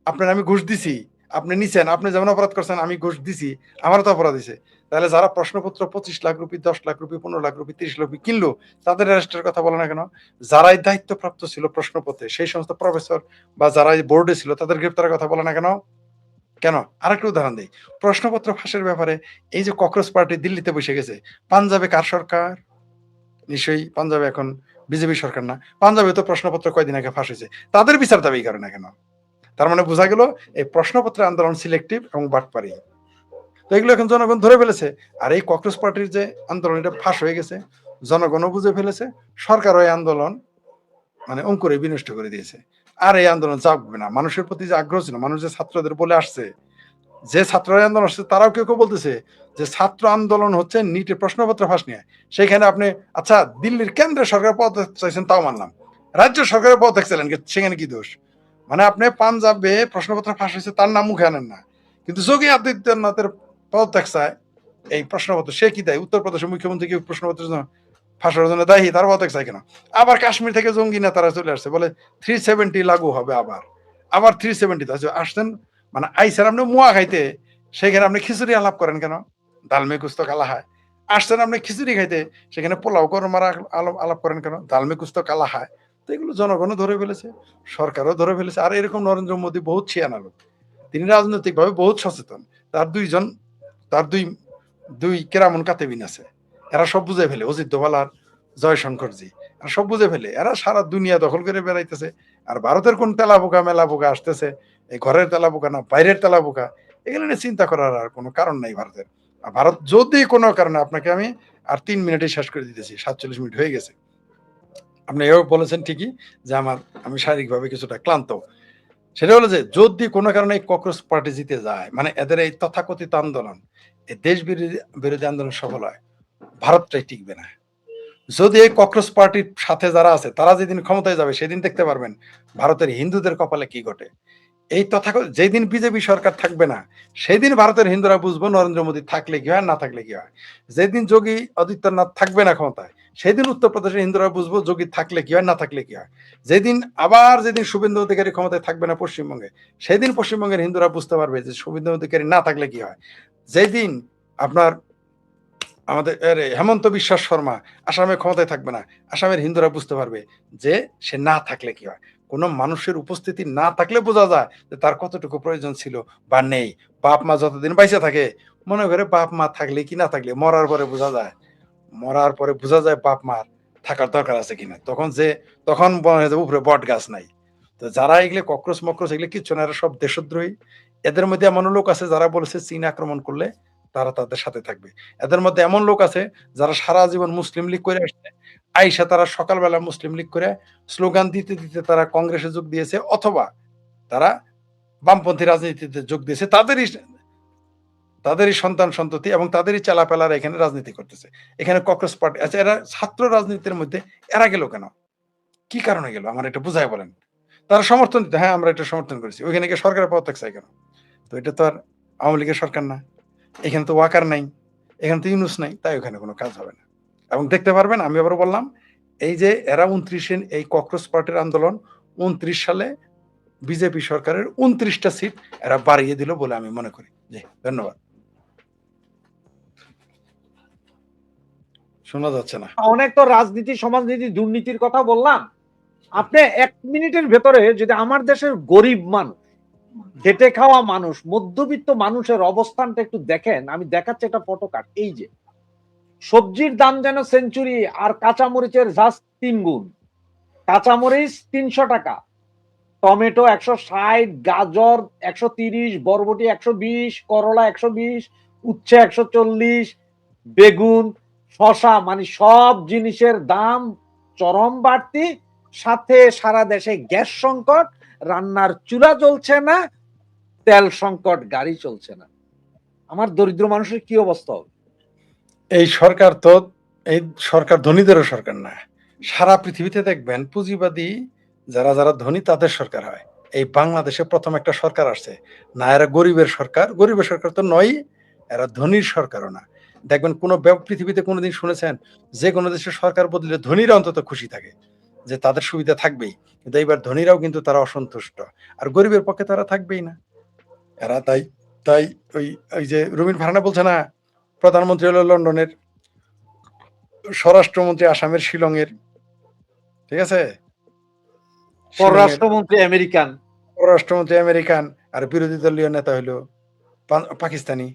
আপনার আমি ঘুষ দিছি, আপনি নিছেন, আপনি যেমন অপরাধ করছেন, আমি ঘুষ দিছি, আমারও তো অপরাধ হয়েছে। তাহলে যারা প্রশ্নপত্র 25 lakh rupee, 10 lakh rupee, 15 lakh rupee, 30 lakh rupee কিনলো, তাদের অ্যারেস্টের কথা বলে না কেন? যারাই দায়িত্বপ্রাপ্ত ছিল প্রশ্নপত্রে, সেই সমস্ত প্রফেসর বা যারা বোর্ডে ছিল, তাদের গ্রেপ্তারের কথা বলে না কেন? কেন? আরেকটা উদাহরণ দিই, প্রশ্নপত্র ফাঁসের ব্যাপারে। এই যে ককরোচ পার্টি দিল্লিতে বসে গেছে, পাঞ্জাবে কার সরকার? নিশ্চয়ই পাঞ্জাবে এখন বিজেপি সরকার না? পাঞ্জাবে তো প্রশ্নপত্র কয়দিন আগে ফাঁস হয়েছে, তাদের বিচার দাবি করে না কেন? তার মানে বোঝা গেল এই প্রশ্নপত্রের আন্দোলন সিলেক্টিভ এবং বাটপারি। তো এগুলো এখন জনগণ ধরে ফেলেছে। আর এই ককরোচ পার্টির যে আন্দোলন, এটা ফাঁস হয়ে গেছে, জনগণও বুঝে ফেলেছে, সরকারও এই আন্দোলন মানে অঙ্কুরে বিনষ্ট করে দিয়েছে। আর এই আন্দোলন চাপবে না। মানুষের প্রতি যে আগ্রহ ছিল, মানুষ যে ছাত্রদের বলে আসছে, যে ছাত্ররা আন্দোলন আসছে, তারাও কেউ কেউ বলতেছে যে ছাত্র আন্দোলন হচ্ছে নিটের প্রশ্নপত্র ফাঁস নিয়ে। সেখানে আপনি, আচ্ছা, দিল্লির কেন্দ্রের সরকার পদ চাইছেন, তাও মানলাম, রাজ্য সরকারের পদ চাইলেন, সেখানে কি দোষ? মানে আপনি পাঞ্জাবে প্রশ্নপত্র ফাঁস হয়েছে, তার নাম মুখে আনেন না, কিন্তু যোগী আদিত্যনাথের পদত্যাগ চায় এই প্রশ্নপত্র, সে কি দেয়? উত্তরপ্রদেশের মুখ্যমন্ত্রী কি প্রশ্নপত্রের জন্য, ফাঁসার জন্য দায়ী? তার পদত্যাগ চায় কেন? আবার কাশ্মীর থেকে জঙ্গি নেতারা চলে আসছে, বলে 370 লাগু হবে, আবার আবার 370 আসছেন, মানে আইসেন আপনি মুয়া খাইতে, সেখানে আপনি খিচুড়ি আলাপ করেন কেন? দালমে কুস্তো কালা হয়। আসছেন আপনি খিচুড়ি খাইতে, সেখানে পোলাও মারা আলাপ করেন কেন? দালমে কুস্তো কালা হয়। তো এগুলো জনগণও ধরে ফেলেছে, সরকারও ধরে ফেলেছে। আর এরকম নরেন্দ্র মোদী বহুত ছিয়ানা লোক, তিনি রাজনৈতিক ভাবে বহুত সচেতন। তার দুইজন, তার দুই দুই কেরামন কাতেবিন আছে, এরা সব বুঝে ফেলে। অজিত দোভাল আর জয়শঙ্করজি, এরা সব বুঝে ফেলে। এরা সারা দুনিয়া দখল করে বেড়াইতেছে। আর ভারতের কোন তেলা বোকা মেলা বোকা আসতেছে, এই ঘরের তেলা বোকা না বাইরের তেলা বোকা, এগুলো নিয়ে চিন্তা করার আর কোনো কারণ নাই ভারতের। আর ভারত যদি কোনো কারণে, আপনাকে আমি আর 3 মিনিটে শেষ করে দিতেছি, 47 মিনিট হয়ে গেছে। আপনি এও বলেছেন ঠিকই যে আমি শারীরিকভাবে কিছুটা ক্লান্ত। সেটা হলো যে যদি কোনো কারণে এই ককরোচ পার্টি জিতে যায়, মানে এদের এই তথাকথিত আন্দোলন, এই দেশ বিরোধী বিরোধী আন্দোলন সফল হয়, ভারতটাই টিকবে না। যদি এই ককরোচ পার্টির সাথে যারা আছে, তারা যেদিন ক্ষমতায় যাবে, সেদিন দেখতে পারবেন ভারতের হিন্দুদের কপালে কি ঘটে। এই তথাকথিত যেদিন বিজেপি সরকার থাকবে না, সেদিন ভারতের হিন্দুরা বুঝবো নরেন্দ্র মোদী থাকলে কি হয়, না থাকলে কি হয়। যেদিন যোগী আদিত্যনাথ থাকবে না ক্ষমতায়, সেদিন উত্তরপ্রদেশের হিন্দুরা বুঝবো যোগী থাকলে কি হয়, না থাকলে কি হয়। যেদিন শুভেন্দু অধিকারী ক্ষমতায় থাকবে না পশ্চিমবঙ্গে, সেদিন পশ্চিমবঙ্গের হিন্দুরা বুঝতে পারবে যে শুভেন্দু অধিকারী না থাকলে কি হয়। যেদিন আপনার আমাদের হেমন্ত বিশ্বাস শর্মা আসামে ক্ষমতায় থাকবে না, আসামের হিন্দুরা বুঝতে পারবে যে সে না থাকলে কি হয়। কোনো মানুষের উপস্থিতি না থাকলে বোঝা যায় যে তার কতটুকু প্রয়োজন ছিল বা নেই। বাপ মা যতদিন বাইসে থাকে, মনে করে বাপ মা থাকলে কি না থাকলে, মরার পরে বোঝা যায়, মরার পরে বোঝা যায় বাপ মার থাকার দরকার আছে কিনা। তখন মনে হয় যে উপরে বট গাছ নাই। তো যারা এগুলো ককরোচ মকরোচ এগুলো কিচ্ছু না, এরা সব দেশদ্রোহী। এদের মধ্যে এমন লোক আছে যারা বলেছে চীন আক্রমণ করলে তারা তাদের সাথে থাকবে। এদের মধ্যে এমন লোক আছে যারা সারা জীবন মুসলিম লীগ করে আসছে, আইসা তারা সকালবেলা মুসলিম লীগ করে স্লোগান দিতে দিতে তারা কংগ্রেসে যোগ দিয়েছে, অথবা তারা বামপন্থী রাজনীতিতে যোগ দিয়েছে। তাদেরই সন্তান সন্ততি এবং তাদেরই চালাপেলারা এখানে রাজনীতি করতেছে। এখানে ককরোচ পার্টি, আচ্ছা, এরা ছাত্র রাজনীতির মধ্যে এরা গেল কেন? কি কারণে গেল আমার এটা বুঝায় বলেন। তারা সমর্থন দিতে, হ্যাঁ আমরা এটা সমর্থন করেছি, ওইখানে গিয়ে সরকারের পদত্যাগ চাই কেন? তো এটা তো আর আওয়ামী লীগের সরকার না, এখানে তো ওয়াকার নাই, এখানে তো ইউনুস নাই, তাই ওখানে কোনো কাজ হবে না। এবং দেখতে পারবেন, আমি আবার বললাম, এই যে এরা 29 এই ককরোচ পার্টির আন্দোলন 29 সালে বিজেপি সরকারের 29টা সিট এরা বাড়িয়ে দিল বলে আমি মনে করি। জি, ধন্যবাদ। শোনা যাচ্ছে না। অনেক তো রাজনীতি সমাজনীতি দুর্নীতির কথা বললাম। আপনি 1 মিনিটের ভেতরে যদি আমার দেশের গরিব মানুষ, খেটে খাওয়া মানুষ, মধ্যবিত্ত মানুষের অবস্থানটা একটু দেখেন, আমি দেখাচ্ছি একটা ফটো কার্ড। এই যে সবজির দাম যেন সেঞ্চুরি, আর কাঁচামরিচের ঝাঁজ 3 গুণ। কাঁচামরিচ 300 টাকা, টমেটো 160, গাজর 130, বরবটি 120, করলা 120, উচ্ছে 140, বেগুন, শশা, মানে সব জিনিসের দাম চরম বাড়তি। সাথে সারা দেশে গ্যাস সংকট, রান্নার চুলা জ্বলছে না, তেল সংকট, গাড়ি চলছে না। আমার দরিদ্র মানুষের কি অবস্থা হবে? এই সরকার তো, এই সরকার ধনীদেরও সরকার না। সারা পৃথিবীতে দেখবেন পুঁজিবাদী যারা যারা ধনী তাদের সরকার হয়। এই বাংলাদেশে প্রথম একটা সরকার আসছে না, এরা গরিবের সরকার, গরিবের সরকার তো নয়, এরা ধনীর সরকারও না। দেখবেন কোনো পৃথিবীতে কোনোদিন শুনেছেন যে কোনো দেশের সরকার বদলে ধনীরা অন্তত খুশি থাকে যে তাদের সুবিধা থাকবেই, কিন্তু এইবার ধনীরাও কিন্তু তারা অসন্তুষ্ট, আর গরিবের পক্ষে তারা থাকবেই না। এরা তাই তাই ওই ওই যে রুমিন ফারহানা বলছে না, প্রধানমন্ত্রী হলো লন্ডনের, স্বরাষ্ট্রমন্ত্রী আসামের শিলংয়ের, ঠিক আছে, শিলংয়ের পররাষ্ট্রমন্ত্রী আমেরিকান। পররাষ্ট্রমন্ত্রী আমেরিকান, আর বিরোধী দলীয় নেতা হইলো পাকিস্তানি,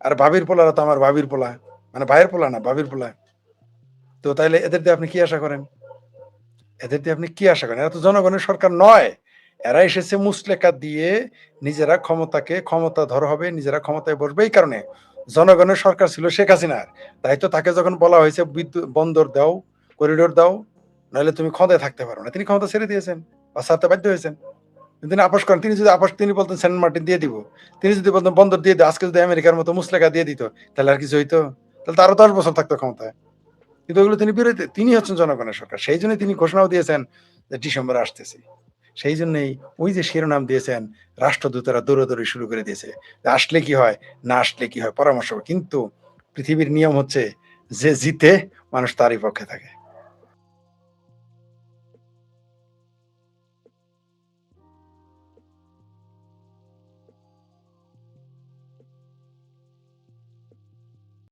আর ভাবির পোলারা তো আমার ভাবির পোলা, মানে ভাইয়ের পোলা না, ভাবির পোলা। তো তাইলে এদের দিয়ে আপনি কি আশা করেন? এদের দিয়ে আপনি কি আশা করেন? এরা তো জনগণের সরকার নয়। এরা এসেছে মুসলেকা দিয়ে নিজেরা ক্ষমতাকে ক্ষমতাধর হবে, নিজেরা ক্ষমতায় বসবে। এই কারণে জনগণের সরকার ছিল শেখ হাসিনার, তাই তো তাকে যখন বলা হয়েছে বিদ্যুৎ বন্দর দাও, করিডোর দাও, নাহলে তুমি ক্ষমতায় থাকতে পারো না, তিনি ক্ষমতা ছেড়ে দিয়েছেন বা ছাড়তে বাধ্য হয়েছেন। কিন্তু তিনি আপোষ করেন। তিনি যদি আপোষ, তিনি বলতেন সেন্ট মার্টিন দিয়ে দিব, তিনি যদি বলতেন বন্দর দিয়ে দিও, আজকে যদি আমেরিকার মতো মুসলেকা দিয়ে দিত, তাহলে আর কিছু হইতো? তাহলে তো আরো 10 বছর থাকতো ক্ষমতায়। কিন্তু ওগুলো তিনি বিরোধী, তিনি হচ্ছেন জনগণের সরকার। সেই জন্য তিনি ঘোষণাও দিয়েছেন যে ডিসেম্বরে আসতেছে। সেই জন্যই ওই যে শিরোনাম দিয়েছেন, রাষ্ট্রদূতেরা দৌড়াদৌড়ি শুরু করে দিয়েছে, যে আসলে কি হয়, না আসলে কি হয়, পরামর্শ। কিন্তু পৃথিবীর নিয়ম হচ্ছে যে জিতে মানুষ তারই পক্ষে থাকে।